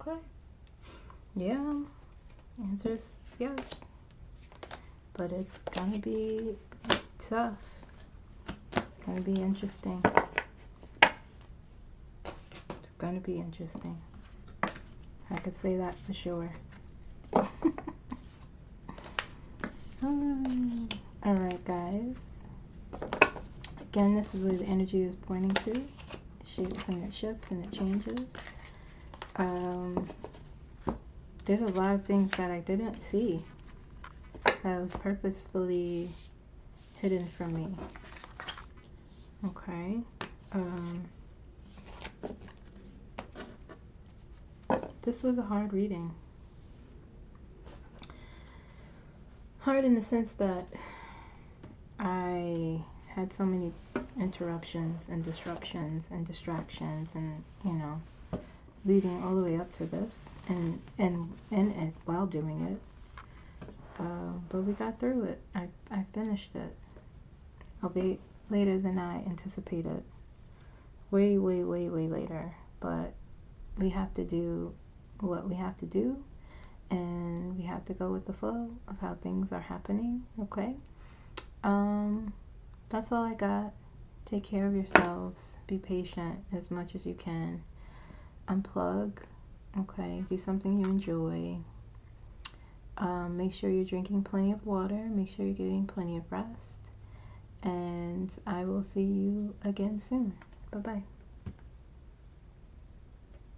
Okay. Yeah. Answer's yes. But it's gonna be tough. It's gonna be interesting. It's gonna be interesting. I could say that for sure. Alright, guys. Again, this is where the energy is pointing to. It shoots and it shifts and it changes. There's a lot of things that I didn't see that was purposefully hidden from me. Okay. This was a hard reading. Hard in the sense that I had so many interruptions and disruptions and distractions and, you know, leading all the way up to this and it while doing it. But we got through it. I finished it. Albeit later than I anticipated. Way later. But we have to do what we have to do, and we have to go with the flow of how things are happening. Okay. That's all I got. Take care of yourselves. Be patient as much as you can. Unplug. Okay. Do something you enjoy. Make sure you're drinking plenty of water. Make sure you're getting plenty of rest. And I will see you again soon. Bye-bye.